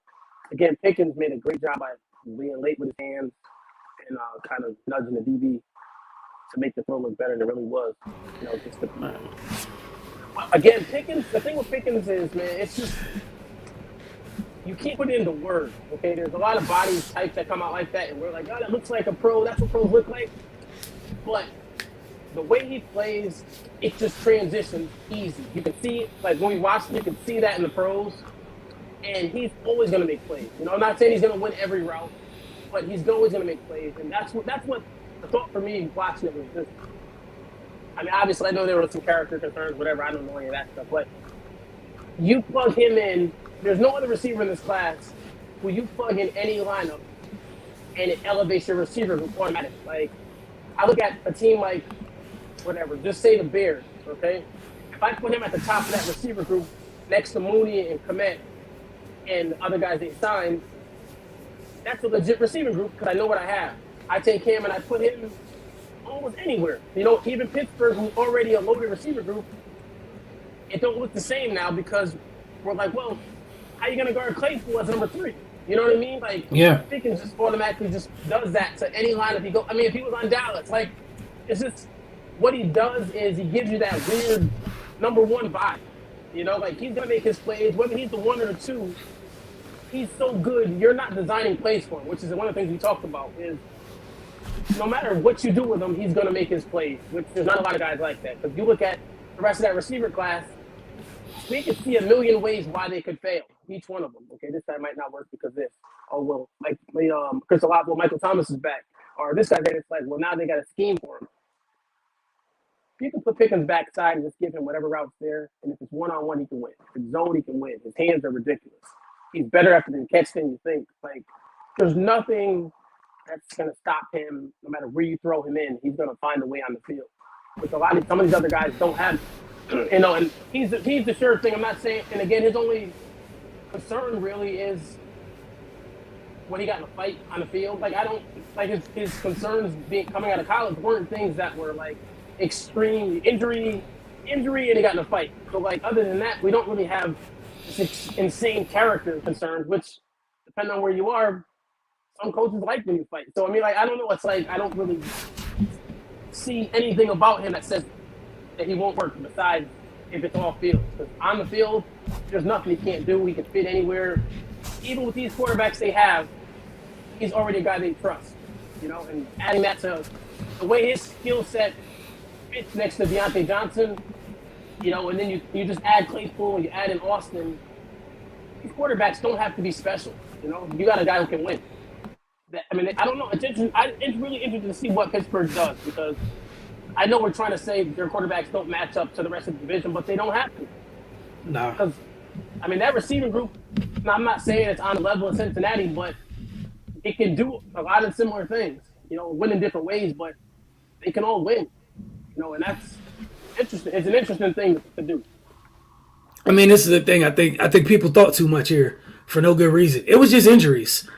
again, Pickens made a great job by being late with his hands and kind of nudging the DB to make the throw look better than it really was. Again, Pickens. The thing with Pickens is, man, it's just you can't put it into words. Okay, there's a lot of body types that come out like that, and we're like, oh, that looks like a pro. That's what pros look like. But the way he plays, it just transitions easy. You can see it, like when we watch it, you can see that in the pros. And he's always going to make plays. I'm not saying he's going to win every route, but he's always going to make plays. And that's what the thought for me watching it was just. I mean, obviously, I know there were some character concerns, whatever. I don't know any of that stuff. But you plug him in. There's no other receiver in this class who you plug in any lineup, and it elevates your receiver group automatically. Like, I look at a team like, whatever, just say the Bears, okay? If I put him at the top of that receiver group next to Mooney and Komet and the other guys they signed, that's a legit receiving group because I know what I have. I take him and I put him almost anywhere. Even Pittsburgh, who's already a loaded receiver group, it don't look the same now because we're like, well, how you going to guard Claypool as number 3? You know what I mean? Like, yeah. Pickens just automatically just does that to any lineup he goes. I mean, if he was on Dallas, like, it's just what he does is he gives you that weird number 1 vibe. Like he's going to make his plays, whether he's the 1 or the 2, he's so good, you're not designing plays for him, which is one of the things we talked about is no matter what you do with him, he's going to make his plays, which there's not a lot of guys like that. Because you look at the rest of that receiver class, we could see a million ways why they could fail, each one of them. Okay, this guy might not work because this. Oh, well, like Chris Olave, Michael Thomas is back. Or this guy, it's like, well, now they got a scheme for him. You can put Pickens backside and just give him whatever route's there. And if it's one-on-one, he can win. If it's zone, he can win. His hands are ridiculous. He's better after the catch than you think. Like, there's nothing that's going to stop him. No matter where you throw him in, he's going to find a way on the field. Which some of these other guys don't have. And he's the sure thing. I'm not saying, and again, his only concern really is when he got in a fight on the field. Like, I don't, like his concerns coming out of college weren't things that were like extreme injury, and he got in a fight. So, like, other than that, we don't really have this insane character concerns, which, depending on where you are, some coaches like when you fight. So, I mean, like, I don't know. It's like, I don't really see anything about him that says that he won't work besides if it's off field. Because on the field, there's nothing he can't do. He can fit anywhere. Even with these quarterbacks they have, he's already a guy they trust. And adding that to the way his skill set fits next to Deontay Johnson, and then you just add Claypool and you add in Austin. These quarterbacks don't have to be special. You got a guy who can win. I don't know. It's really interesting to see what Pittsburgh does because I know we're trying to say their quarterbacks don't match up to the rest of the division, but they don't have to. No. Because, that receiving group, I'm not saying it's on the level of Cincinnati, but it can do a lot of similar things, win in different ways, but they can all win, and that's interesting. It's an interesting thing to do. This is the thing. I think people thought too much here for no good reason. It was just injuries.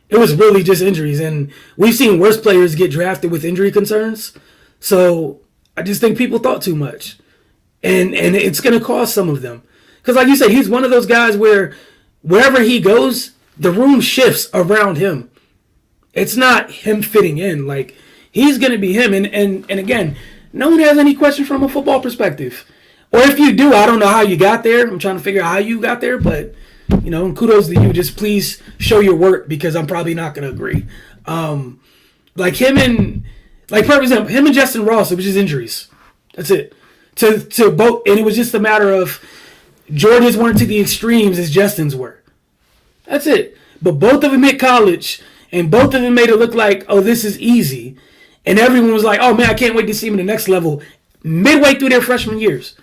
It was really just injuries, and we've seen worse players get drafted with injury concerns. So I just think people thought too much, and it's going to cost some of them. Because like you said, he's one of those guys where wherever he goes, the room shifts around him. It's not him fitting in. Like, he's going to be him. And again, no one has any question from a football perspective. Or if you do, I don't know how you got there. I'm trying to figure out how you got there, but And kudos to you. Just please show your work because I'm probably not going to agree. Like him and, like for example, him and Justin Ross, it was just injuries. That's it. To both, and it was just a matter of George's weren't to the extremes as Justin's were. That's it. But both of them hit college, and both of them made it look like, oh, this is easy. And everyone was like, oh, man, I can't wait to see him in the next level midway through their freshman years.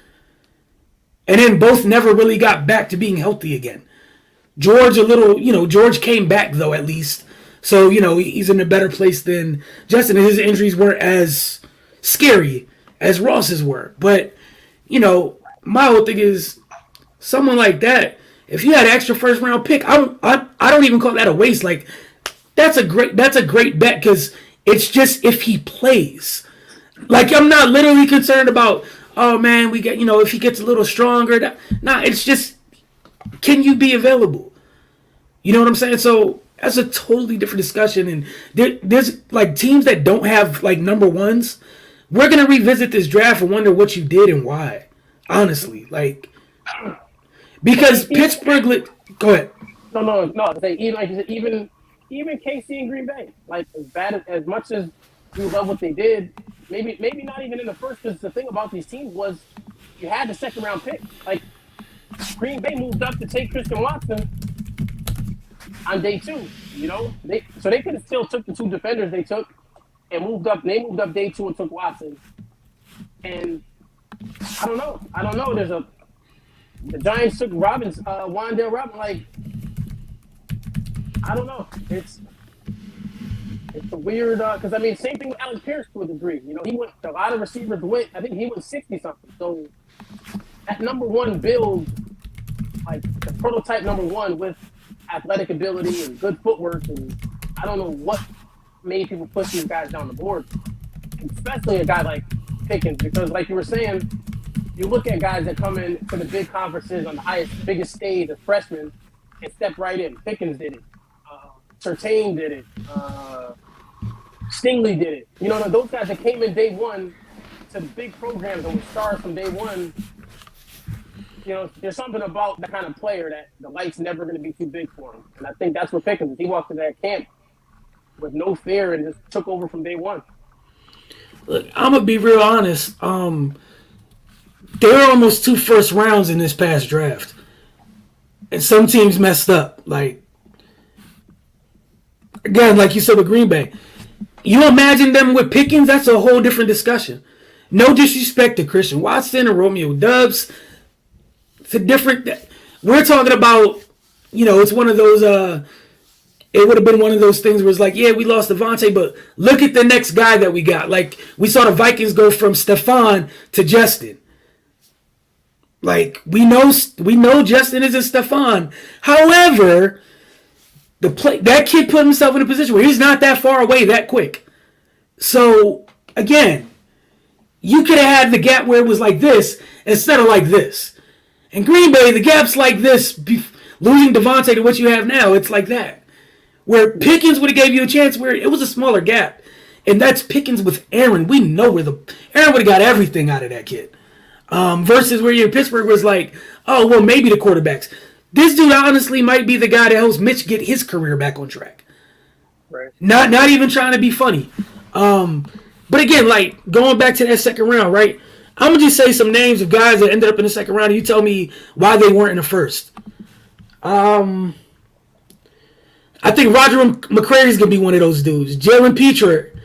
And then both never really got back to being healthy again. George George came back, though, at least. So, he's in a better place than Justin. And his injuries weren't as scary as Ross's were. But, my whole thing is, someone like that, if you had an extra first round pick, I don't even call that a waste. Like, that's a great bet because it's just if he plays. Like, I'm not literally concerned about, oh man, we get if he gets a little stronger. Nah, it's just, can you be available? You know what I'm saying? So that's a totally different discussion. And there's like teams that don't have like number ones. We're gonna revisit this draft and wonder what you did and why. Honestly, like. Because Pittsburgh, go ahead. No. Even KC and Green Bay, like as much as we love what they did, maybe not even in the first. Because the thing about these teams was you had the second round pick. Like Green Bay moved up to take Christian Watson on day 2. They could have still took the 2 defenders they took and moved up. They moved up day 2 and took Watson. And I don't know. The Giants took Wandale Robinson. Like, I don't know. It's a weird because same thing with Alex Pierce to a degree. He went. A lot of receivers went. I think he went 60 something. So that number 1 build, like the prototype number 1 with athletic ability and good footwork, and I don't know what made people push these guys down the board, especially a guy like Pickens, because like you were saying. You look at guys that come in for the big conferences on the biggest stage as freshmen and step right in. Pickens did it. Surtain did it. Stingley did it. Those guys that came in day 1 to the big programs and were stars from day 1. There's something about that kind of player that the light's never going to be too big for him. And I think that's what Pickens is. He walked into that camp with no fear and just took over from day 1. Look, I'm going to be real honest. There were almost 2 first rounds in this past draft. And some teams messed up. Like, again, like you said with Green Bay. You imagine them with Pickens, that's a whole different discussion. No disrespect to Christian Watson or Romeo Doubs. It's a different... We're talking about, it's one of those... It would have been one of those things where it's like, yeah, we lost Devontae, but look at the next guy that we got. Like, we saw the Vikings go from Stephon to Justin. Like, we know Justin isn't Stephon. However, that kid put himself in a position where he's not that far away that quick. So, again, you could have had the gap where it was like this instead of like this. In Green Bay, the gap's like this. Losing Devontae to what you have now, it's like that. Where Pickens would have gave you a chance where it was a smaller gap. And that's Pickens with Aaron. We know where Aaron would have got everything out of that kid. Versus where you're in Pittsburgh was like, oh, well, maybe the quarterbacks. This dude honestly might be the guy that helps Mitch get his career back on track. Right. Not even trying to be funny. But again, like, going back to that second round, right? I'm going to just say some names of guys that ended up in the second round, and you tell me why they weren't in the first. I think Roger McCreary's going to be one of those dudes. Jalen Petre.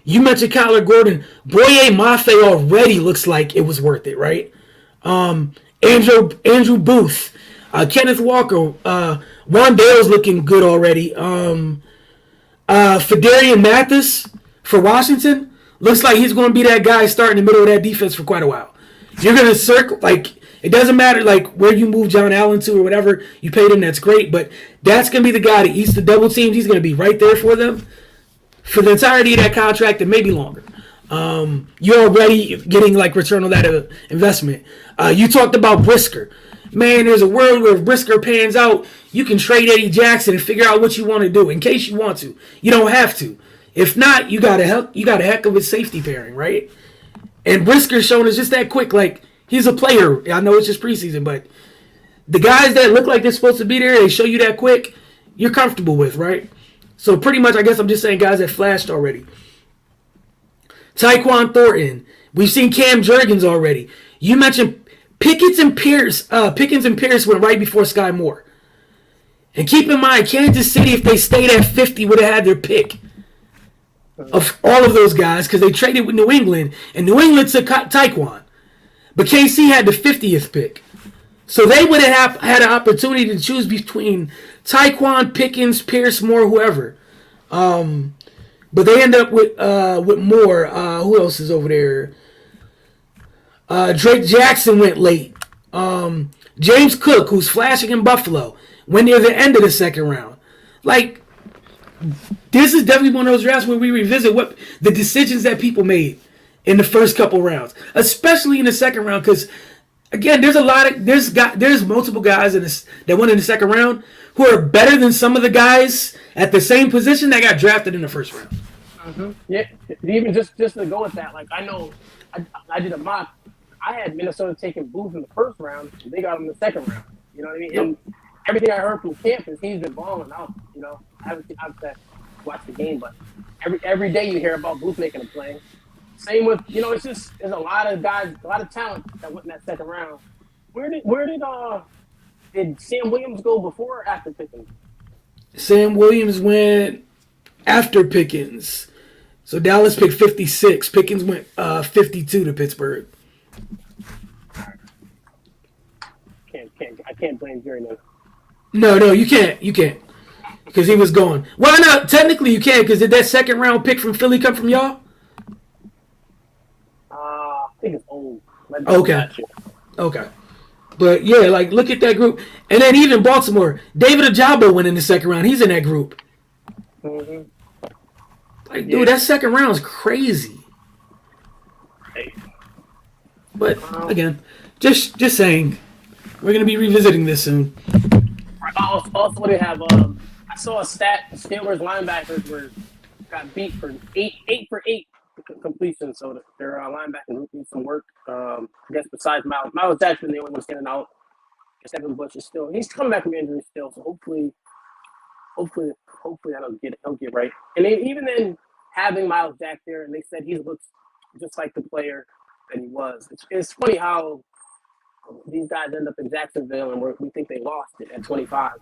You mentioned Kyler Gordon. Boye Mafe already looks like it was worth it, right? Andrew Booth. Kenneth Walker. Wandale's looking good already. Fedarian Mathis for Washington. Looks like he's going to be that guy starting in the middle of that defense for quite a while. You're going to circle, like, it doesn't matter, like, where you move John Allen to or whatever. You paid him, that's great. But that's going to be the guy that eats the double teams. He's going to be right there for them for the entirety of that contract and maybe longer. You're already getting like return on that investment. You talked about Brisker. Man, there's a world where if Brisker pans out, you can trade Eddie Jackson and figure out what you want to do in case you want to. You don't have to. If not, you got a heck of a safety pairing, right? And Brisker's shown us just that quick. Like, he's a player. I know it's just preseason, but the guys that look like they're supposed to be there, they show you that quick, you're comfortable with, right? So pretty much, I guess I'm just saying guys that flashed already. Tyquan Thornton. We've seen Cam Jurgens already. You mentioned Pickens and Pierce. Pickens and Pierce went right before Sky Moore. And keep in mind, Kansas City, if they stayed at 50, would have had their pick of all of those guys because they traded with New England, and New England took Tyquan. But KC had the 50th pick. So they would have had an opportunity to choose between Tyquan, Pickens, Pierce, Moore, whoever. But they end up with Moore. Who else is over there? Drake Jackson went late. James Cook, who's flashing in Buffalo, went near the end of the second round. Like, this is definitely one of those drafts where we revisit what the decisions that people made in the first couple rounds, especially in the second round, because again, there's multiple guys that went in the second round who are better than some of the guys at the same position that got drafted in the first round. Mm-hmm. Yeah, even just to go with that, like I know I did a mock. I had Minnesota taking Booth in the first round. They got him in the second round. You know what I mean? Yep. And everything I heard from campus, he's been balling out. You know, I haven't watched the game, but every day you hear about Booth making a play. Same with, you know, there's a lot of guys, a lot of talent that went in that second round. Where did Sam Williams go before or after Pickens? Sam Williams went after Pickens. So Dallas picked 56. Pickens went 52 to Pittsburgh. I can't blame Jerry now. No, you can't. You can't. Because he was gone. Well, no, technically you can, because did that second round pick from Philly come from y'all? I think it's old. Okay. But yeah, like look at that group. And then even Baltimore, David Ojabo went in the second round. He's in that group. Mm-hmm. Like, dude, that second round is crazy. Hey. But again, just saying, we're gonna be revisiting this soon. Also, they have. I saw a stat: Steelers linebackers got beat for eight for 8 completion. So their linebacker group needs some work. I guess besides Miles Jackson, the only one standing out. Devin Bush is he's coming back from injury still. So hopefully he'll get right. And even then, having Miles Jack there, and they said he looks just like the player that he was. It's funny how these guys end up in Jacksonville, and we think they lost it at 25,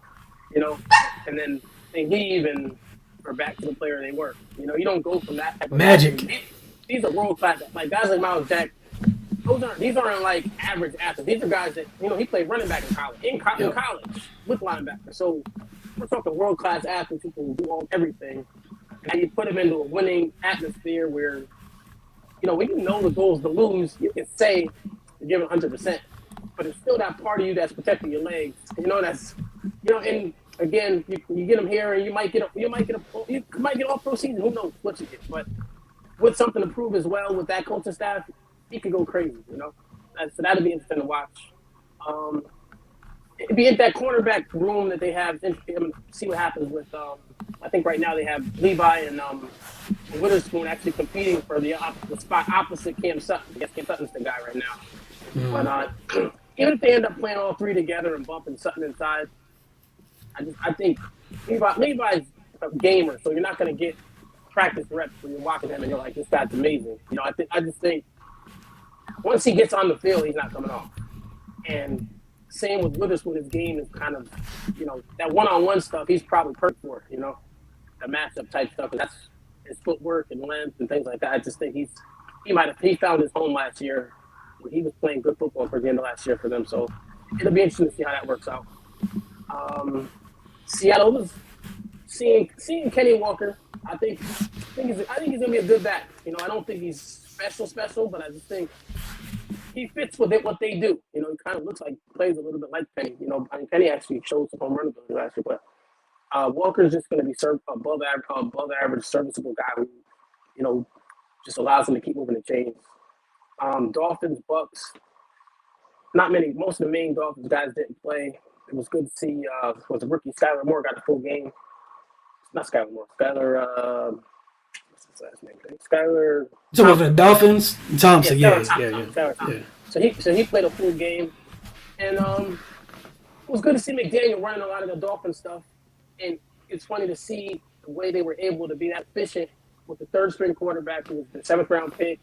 you know, and then they leave and are back to the player they were. You know, you don't go from that type of magic. These are world class, like guys like Miles Jack. These aren't like average athletes. These are guys that, you know, he played running back in college, in college with linebacker. So we're talking world class athletes who can do everything. And you put them into a winning atmosphere where, you know, when you know the goal is to lose, you can say you give it 100%. But it's still that part of you that's protecting your legs. You know, and again, you get them here, and you might get off Postseason. Who knows what you get? But with something to prove as well with that coaching staff, he could go crazy. You know, so that'll be interesting to watch. It'd be in that cornerback room that they have. See what happens with. I think right now they have Levi and Witherspoon actually competing for the spot opposite Cam Sutton. I guess Cam Sutton's the guy right now. Mm-hmm. But even if they end up playing all three together and bumping Sutton inside, I think Levi's a gamer, so you're not going to get practice reps when you're watching him and you're like, this guy's amazing. You know, I just think once he gets on the field, he's not coming off. And same with Witherspoon, his game is kind of, you know, that one-on-one stuff, he's probably perfect for, you know, the matchup type stuff. And that's his footwork and length and things like that. I just think he found his home last year. He was playing good football for the end of last year for them. So it'll be interesting to see how that works out. Seattle was seeing Kenny Walker. I think he's gonna be a good back. You know, I don't think he's special, but I just think he fits with what they do. You know, he kind of looks like plays a little bit like Penny. You know, I mean, Penny actually showed some home run ability last year, but Walker's just going to be above average, serviceable guy who, you know, just allows him to keep moving the chains. Dolphins, Bucks. Not many. Most of the main Dolphins guys didn't play. It was good to see. Was the rookie Skylar Moore got a full game? Not Skylar Moore. What's his last name? Skylar. So with the Dolphins, Thompson. Yeah. So he played a full game, and was good to see McDaniel running a lot of the Dolphin stuff, and it's funny to see the way they were able to be that efficient with the third string quarterback who was the 7th-round pick,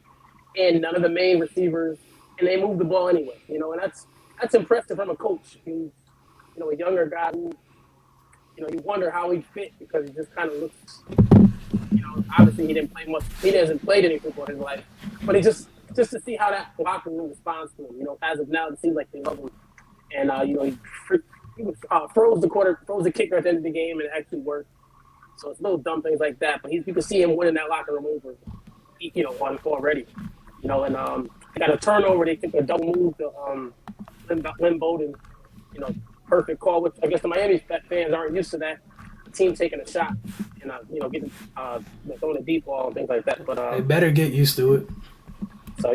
and none of the main receivers, and they moved the ball anyway. And that's impressive from a coach who's a younger guy who you wonder how he fit because he just kind of looks. Obviously he didn't play much. He hasn't played any football in his life, but he just to see how that locker room responds to him. As of now, it seems like they love him. And he froze the kicker at the end of the game, and it actually worked. So it's little dumb things like that, but you can see him winning that locker room over, already. And they got a turnover. They took a double move to Lynn Bowden. Perfect call. Which I guess the Miami fans aren't used to that. The team taking a shot and getting throwing a deep ball and things like that. But they better get used to it. So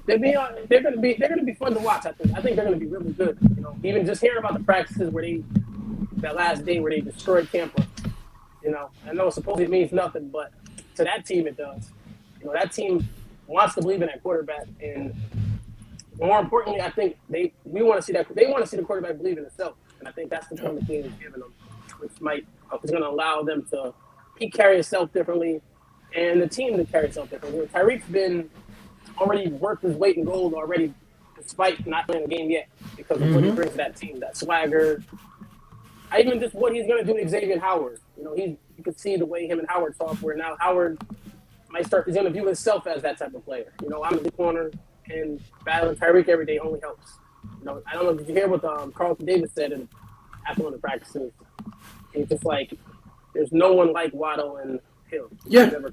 they're gonna be fun to watch. I think they're gonna be really good. Even just hearing about the practices that last day where they destroyed Tampa. I know supposedly it means nothing, but to that team it does. That team wants to believe in that quarterback, and more importantly, I think they want to see the quarterback believe in himself, and I think that's the point the team is giving them, which is going to allow them to carry himself differently, and the team to carry itself differently. Tyreek's been already worked his weight in gold already, despite not playing a game yet, because of what he brings to that team, that swagger. Even just what he's going to do to Xavier Howard. You could see the way him and Howard talk, where now Howard he's going to view himself as that type of player. I'm in the corner, and battling Tyreek every day only helps. I don't know, did you hear what Carlton Davis said after one of the practices? He's just like, there's no one like Waddle and Hill. Yeah. And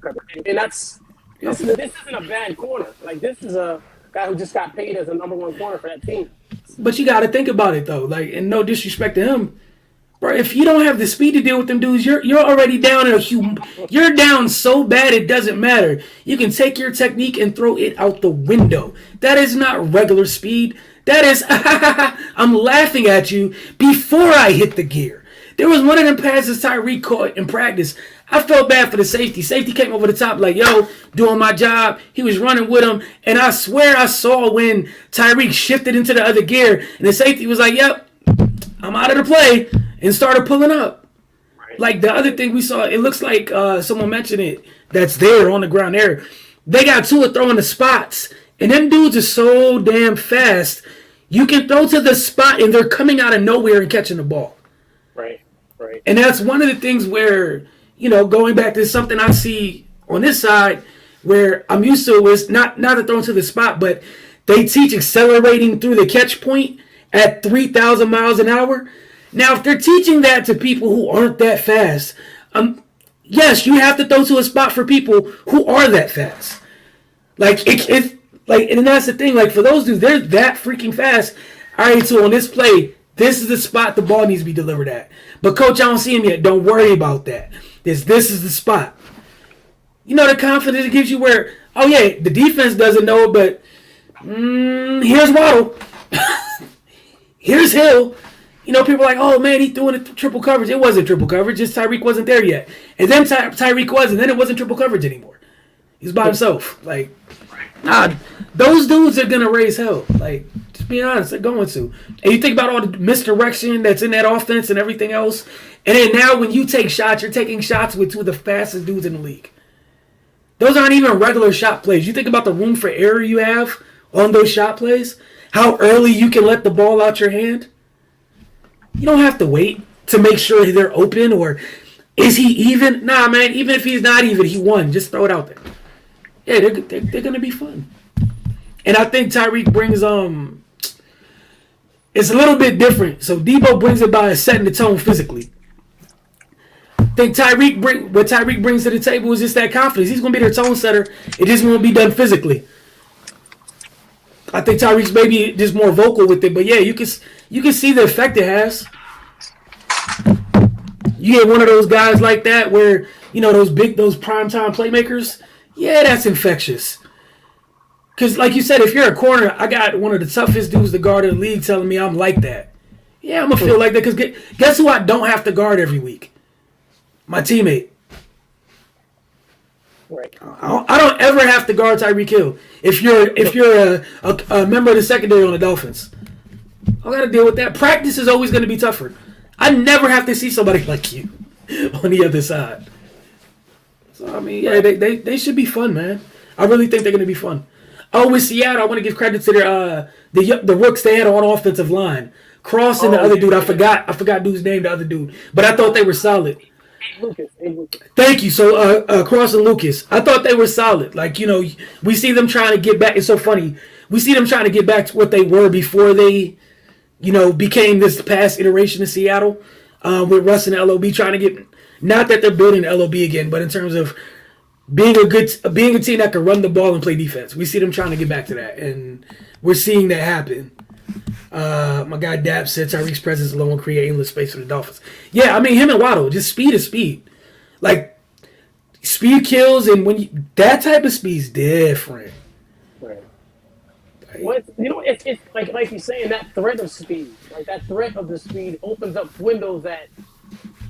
this isn't a bad corner. Like, this is a guy who just got paid as a number one corner for that team. But you got to think about it, though. Like, and no disrespect to him, bro, if you don't have the speed to deal with them dudes, you're already down you're down so bad it doesn't matter. You can take your technique and throw it out the window. That is not regular speed. That is I'm laughing at you before I hit the gear. There was one of them passes Tyreek caught in practice. I felt bad for the safety. Safety came over the top like, yo, doing my job. He was running with him, and I swear I saw when Tyreek shifted into the other gear, and the safety was like, yep, I'm out of the play, and started pulling up. Right. Like the other thing we saw, it looks like someone mentioned it, that's there on the ground there. They got Tua throwing the spots, and them dudes are so damn fast. You can throw to the spot, and they're coming out of nowhere and catching the ball. Right. And that's one of the things where, going back to something I see on this side, where I'm used to is not to throw to the spot, but they teach accelerating through the catch point at 3,000 miles an hour. Now, if they're teaching that to people who aren't that fast, yes, you have to throw to a spot for people who are that fast. And that's the thing. Like, for those dudes, they're that freaking fast. All right, so on this play, this is the spot the ball needs to be delivered at. But, coach, I don't see him yet. Don't worry about that. This is the spot. The confidence it gives you where, oh, yeah, the defense doesn't know it, but here's Waddle. Here's Hill. People are like, oh, man, he threw in a triple coverage. It wasn't triple coverage. Just Tyreek wasn't there yet. And then Tyreek was, and then it wasn't triple coverage anymore. He was by himself. Like, nah, those dudes are going to raise hell. Like, just being honest, they're going to. And you think about all the misdirection that's in that offense and everything else. And then now when you take shots, you're taking shots with two of the fastest dudes in the league. Those aren't even regular shot plays. You think about the room for error you have on those shot plays, how early you can let the ball out your hand. You don't have to wait to make sure they're open, or is he even? Nah, man, even if he's not even, he won. Just throw it out there. Yeah, they're going to be fun. And I think Tyreek brings, it's a little bit different. So Debo brings it by setting the tone physically. I think what Tyreek brings to the table is just that confidence. He's going to be their tone setter. It just won't be done physically. I think Tyreek's maybe just more vocal with it, but yeah, you can see the effect it has. You get one of those guys like that where, those primetime playmakers, yeah, that's infectious. Because like you said, if you're a corner, I got one of the toughest dudes to guard in the league telling me I'm like that. Yeah, I'm going to feel like that because guess who I don't have to guard every week? My teammate. Right. I don't ever have to guard Tyreek Hill if you're a member of the secondary on the Dolphins. I got to deal with that. Practice is always going to be tougher. I never have to see somebody like you on the other side. So, I mean, yeah, they should be fun, man. I really think they're going to be fun. Oh, with Seattle, I want to give credit to their the rooks they had on offensive line. Cross and the other dude, I forgot dude's name, the other dude. But I thought they were solid. Lucas. Thank you. So, Cross and Lucas, I thought they were solid. Like, we see them trying to get back. It's so funny. We see them trying to get back to what they were before they, became this past iteration of Seattle with Russ and LOB trying to get. Not that they're building LOB again, but in terms of being a team that can run the ball and play defense. We see them trying to get back to that, and we're seeing that happen. My guy Dab said Tyreek's presence alone will create endless space for the Dolphins. Yeah, I mean, him and Waddle, just speed is speed. Like, speed kills, and that type of speed is different. Right. It's like you're saying, that threat of speed, like that threat of the speed opens up windows that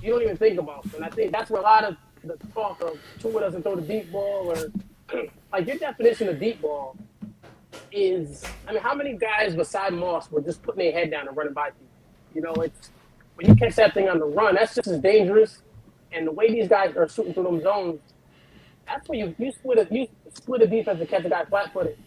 you don't even think about. And I think that's where a lot of the talk of Tua doesn't throw the deep ball, or like your definition of deep ball is, I mean, how many guys beside Moss were just putting their head down and running by people? It's when you catch that thing on the run, that's just as dangerous. And the way these guys are shooting through them zones, that's where you split a defense and catch a guy flat-footed.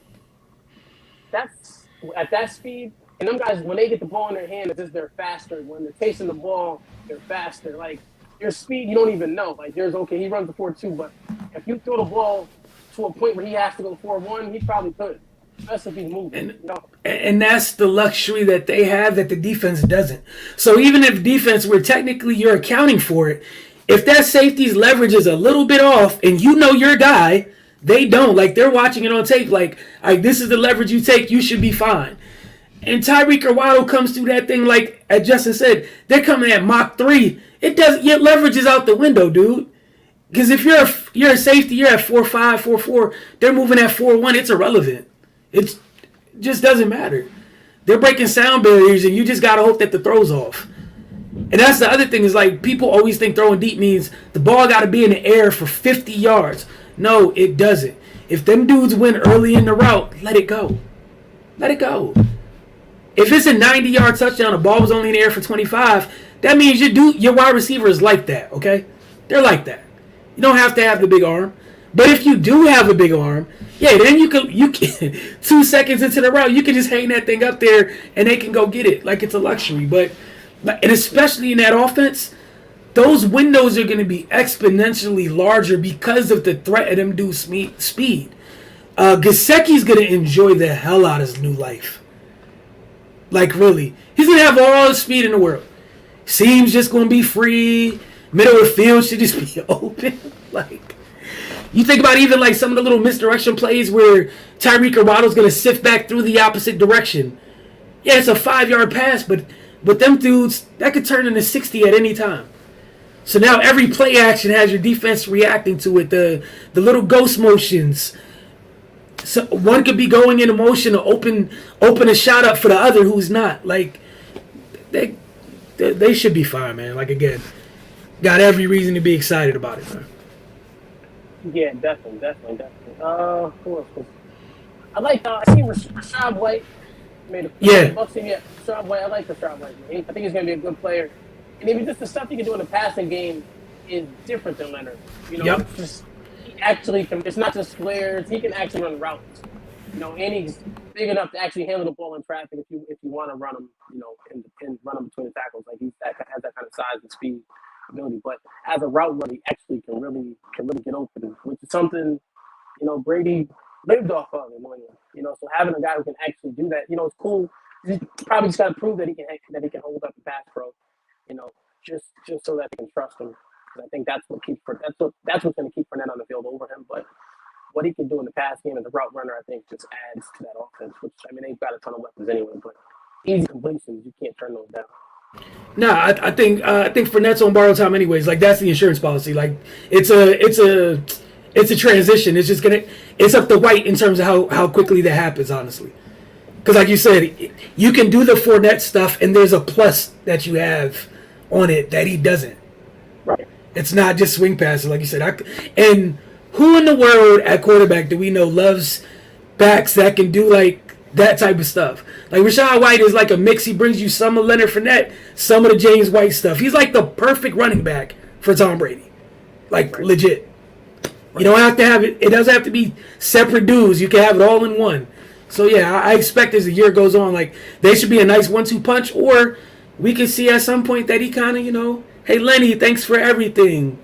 That's at that speed. And them guys, when they get the ball in their hand, it's just they're faster. When they're chasing the ball, they're faster. Like, your speed, you don't even know. Like, he runs the 4.2, but if you throw the ball to a point where he has to go 4.1, he probably could. Especially if he's moving. And that's the luxury that they have that the defense doesn't. So even if defense, where technically you're accounting for it, if that safety's leverage is a little bit off and your guy, they don't. Like, they're watching it on tape. Like, this is the leverage you take, you should be fine. And Tyreek or Waddle comes through that thing, like as Justin said, they're coming at Mach 3. It doesn't. Your leverage is out the window, dude. Because if you're a safety, you're at 4.5, 4.4. They're moving at 4.1. It's irrelevant. It just doesn't matter. They're breaking sound barriers, and you just gotta hope that the throw's off. And that's the other thing is, like, people always think throwing deep means the ball got to be in the air for 50 yards. No, it doesn't. If them dudes win early in the route, let it go. Let it go. If it's a 90-yard touchdown, the ball was only in the air for 25, that means your wide receiver is like that, okay? They're like that. You don't have to have the big arm. But if you do have a big arm, yeah, then you can 2 seconds into the route, you can just hang that thing up there and they can go get it like it's a luxury. And especially in that offense, those windows are going to be exponentially larger because of the threat of them dudes' speed. Gesicki's going to enjoy the hell out of his new life. Like, really. He's going to have all the speed in the world. Seams just going to be free. Middle of the field should just be open. Like, you think about even like some of the little misdirection plays where Tyreek or Waddle's going to sift back through the opposite direction. Yeah, it's a 5-yard pass, but them dudes, that could turn into 60 at any time. So now every play action has your defense reacting to it. The little ghost motions. So one could be going into motion to open a shot up for the other who's not. Like, they should be fine, man. Like, again, got every reason to be excited about it, man. Yeah, definitely. Who else? I see Rashad White made a Rashad White. I like Rashad White. I think he's going to be a good player. And even just the stuff he can do in the passing game is different than Leonard. It's just, he actually can. It's not just flares. He can actually run routes. And he's big enough to actually handle the ball in traffic if you want to run him. And run him between the tackles. Like, he has that kind of size and speed ability. But as a route runner, he actually can really get open, which is something Brady lived off of in New England. So having a guy who can actually do that, it's cool. He probably just got to prove that he can hold up the pass pro. Just so that they can trust him. I think that's what's going to keep Fournette on the field over him. But what he can do in the pass game as a route runner, I think, just adds to that offense. Which, I mean, they've got a ton of weapons anyway. But easy completions, you can't turn those down. No, I think Fournette's on borrowed time anyways. Like, that's the insurance policy. Like, it's a transition. It's up to White in terms of how quickly that happens, honestly. Because, like you said, you can do the Fournette stuff, and there's a plus that you have on it that he doesn't. Right. It's not just swing passes, like you said. And who in the world at quarterback do we know loves backs that can do like That type of stuff. Like Rachaad White is like a mix. He brings you some of Leonard Fournette, some of the James White stuff. He's like the perfect running back for Tom Brady. Like legit. You don't have to have it. It doesn't have to be separate dudes. You can have it all in one. So yeah, I expect as the year goes on, like they should be a nice 1-2 punch, or we can see at some point that he kind of, hey Lenny, thanks for everything.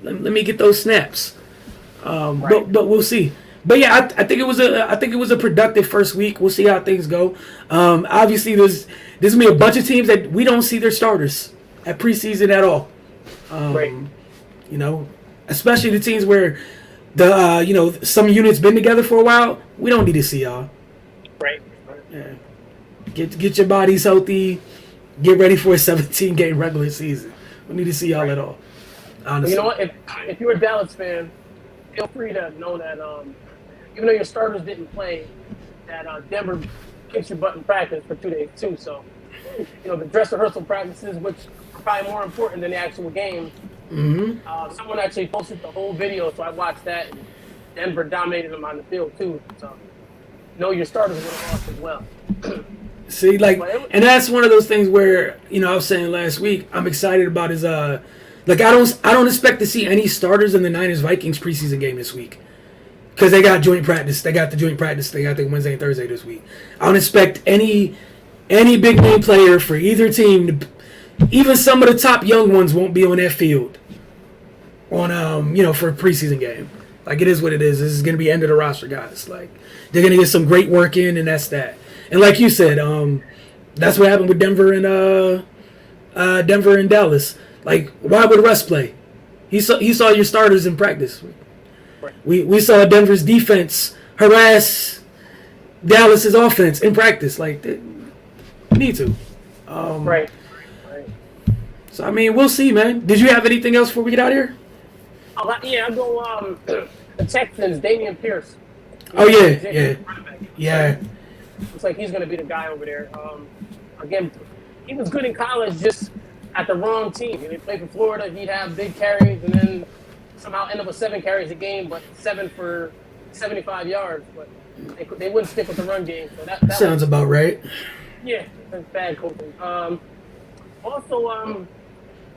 Let me get those snaps. But we'll see. But yeah, I think it was a productive first week. We'll see how things go. Obviously, there's gonna be a bunch of teams that we don't see their starters at preseason at all. Especially the teams where the some units been together for a while. We don't need to see y'all. Right. Yeah. Get your bodies healthy. Get ready for a 17-game regular season. We need to see y'all at all. Honestly. You know what? If you're a Dallas fan, feel free to know that even though your starters didn't play, that Denver kicks your butt in practice for 2 days too. So, the dress rehearsal practices, which are probably more important than the actual game. Mm-hmm. Someone actually posted the whole video, so I watched that. And Denver dominated them on the field too. So, your starters would have lost as well. See, and that's one of those things where I was saying last week. I'm excited about his I don't expect to see any starters in the Niners-Vikings preseason game this week because they got joint practice. They got the joint practice. They got the Wednesday and Thursday this week. I don't expect any big name player for either team. Even some of the top young ones won't be on that field on for a preseason game. Like, it is what it is. This is going to be end of the roster guys. Like, they're going to get some great work in, and that's that. And like you said, that's what happened with Denver and Dallas. Like, why would Russ play? He saw your starters in practice. Right. We saw Denver's defense harass Dallas's offense in practice. Like, they need to. Right. So, I mean, we'll see, man. Did you have anything else before we get out of here? Yeah, I'll go the Texans, Damian Pierce. Oh, yeah. Looks like he's going to be the guy over there. Again, he was good in college, just at the wrong team. He played for Florida. He'd have big carries and then somehow end up with 7 carries a game, but 7 for 75 yards. But they wouldn't stick with the run game. So that sounds about right. Yeah, that's bad coaching. Also,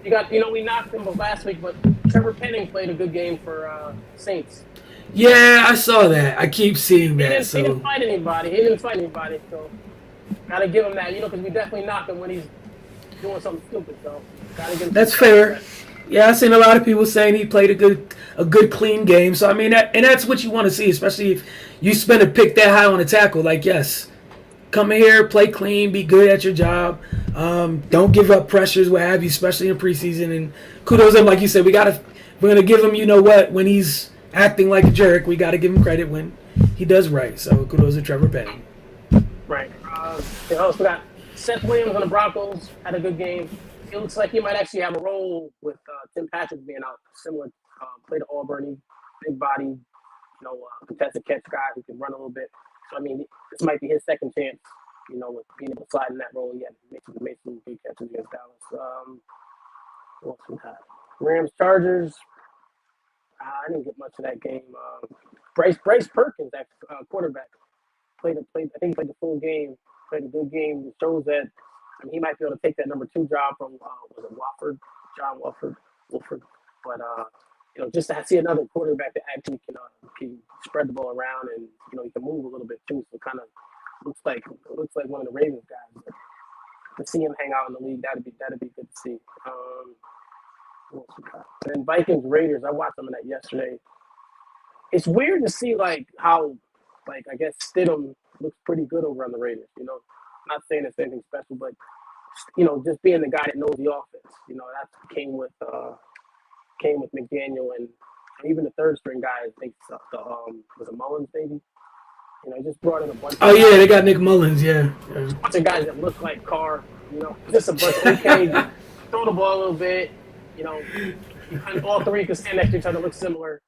you got we knocked him last week, but Trevor Penning played a good game for Saints. Yeah, I saw that. I keep seeing that. He didn't fight anybody. So gotta give him that. Because we definitely knocked him when he's doing something stupid. So gotta give him. That's fair. Yeah, I've seen a lot of people saying he played a good clean game. So I mean, that's what you want to see, especially if you spend a pick that high on a tackle. Like, yes, come in here, play clean, be good at your job. Don't give up pressures, what have you, especially in preseason. And kudos to him, like you said, we're gonna give him, when he's acting like a jerk, we gotta give him credit when he does right. So kudos to Trevor Penning. Right. We got Seth Williams on the Broncos, had a good game. It looks like he might actually have a role with Tim Patrick being out. Similar, played at Auburn, big body, contested catch guy who can run a little bit. So I mean, this might be his second chance, with being able to slide in that role. He had made some big catches against Dallas. What else we had? Rams Chargers. I didn't get much of that game. Bryce Perkins, that quarterback, played. I think he played the full game. Played a good game. It shows that he might be able to take that number 2 job from was it John Wolford. But just to see another quarterback that actually can spread the ball around and he can move a little bit too. So kind of looks like one of the Ravens guys. But to see him hang out in the league, that'd be good to see. And Vikings Raiders, I watched some of that yesterday. It's weird to see how I guess Stidham looks pretty good over on the Raiders. Not saying it's anything special, but just being the guy that knows the offense. That came with McDaniel and even the third string guy. I think was it Mullins maybe. Just brought in a bunch. Oh yeah, they got Nick Mullins. Yeah. A bunch of guys that look like Carr. Just a bunch of okay, throw the ball a little bit. All 3 can stand next to each other, look similar.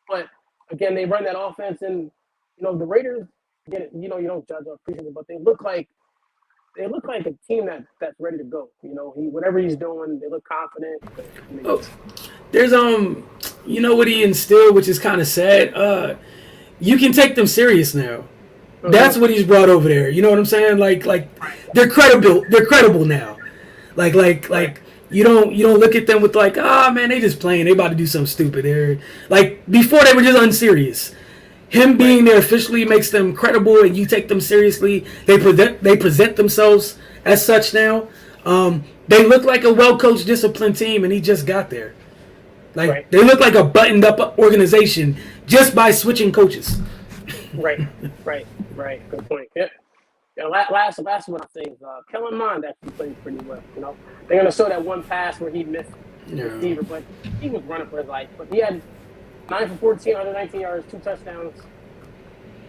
But again, they run that offense, and the Raiders. Again, you don't judge off preseason, but they look like a team that's ready to go. Whatever he's doing, they look confident. There's what he instilled, which is kind of sad. You can take them serious now. That's what he's brought over there. You know what I'm saying? Like they're credible. They're credible now. Like you don't look at them with like, ah, man, they just playing. They about to do something stupid. They're like, before they were just unserious. Him being there officially makes them credible, and you take them seriously. They present themselves as such now. They look like a well-coached, disciplined team, and he just got there. Like they look like a buttoned-up organization just by switching coaches. Right. Good point. Yeah. Last one I say is Kellen Mond actually played pretty well. You know, they're gonna show that one pass where he missed the receiver, but he was running for his life. But he had 9 for 14, 119 yards, 2 touchdowns.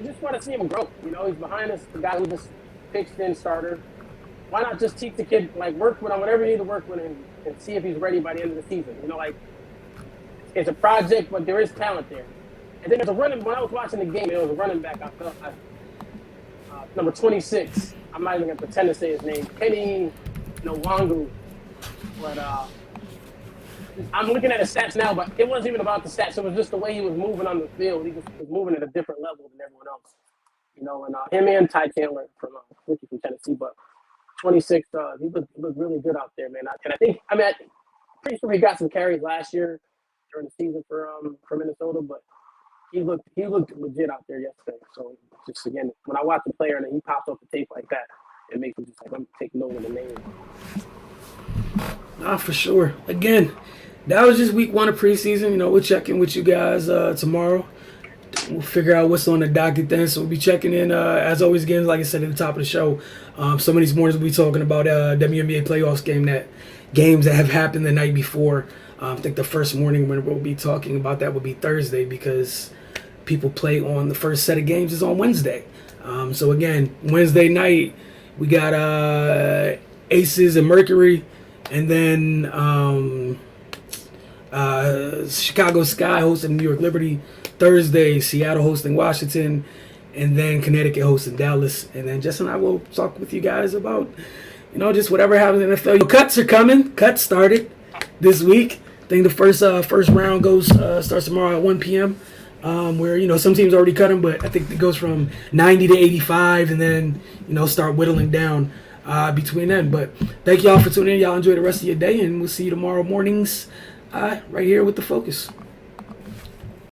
You just want to see him grow. You know, he's behind us, the guy who just pitched in starter. Why not just teach the kid, like, work with him, whatever you need to work with him, and see if he's ready by the end of the season. You know, like, it's a project, but there is talent there. And then there's a running, when I was watching the game, there was a running back, I felt like, number 26. I'm not even going to pretend to say his name. Kenny Nwangu. But I'm looking at his stats now, but it wasn't even about the stats. It was just the way he was moving on the field. He just was moving at a different level than everyone else. You know, and him and Ty Chandler from Tennessee, but 26, he looked really good out there, man. And I think, I'm pretty sure he got some carries last year during the season for Minnesota, but he looked legit out there yesterday. So just again, when I watch the player and he pops off the tape like that, it makes me just like, I'm taking note of the name. Nah, for sure. Again, that was just week 1 of preseason. You know, we'll check in with you guys tomorrow. We'll figure out what's on the docket then. So we'll be checking in, as always, again, like I said at the top of the show. Some of these mornings we'll be talking about WNBA Playoffs games that have happened the night before. I think the first morning when we'll be talking about that will be Thursday, because people play on the first set of games is on Wednesday. So again, Wednesday night we got Aces and Mercury, and then Chicago Sky hosting New York Liberty. Thursday, Seattle hosting Washington, and then Connecticut hosting Dallas. And then Jess and I will talk with you guys about, you know, just whatever happens in the NFL. Cuts are coming. Cuts started this week. I think the first round starts tomorrow at 1 p.m. Where, you know, some teams already cut them, but I think it goes from 90 to 85, and then, you know, start whittling down between then. But thank y'all for tuning in. Y'all enjoy the rest of your day, and we'll see you tomorrow mornings right here with The Focus.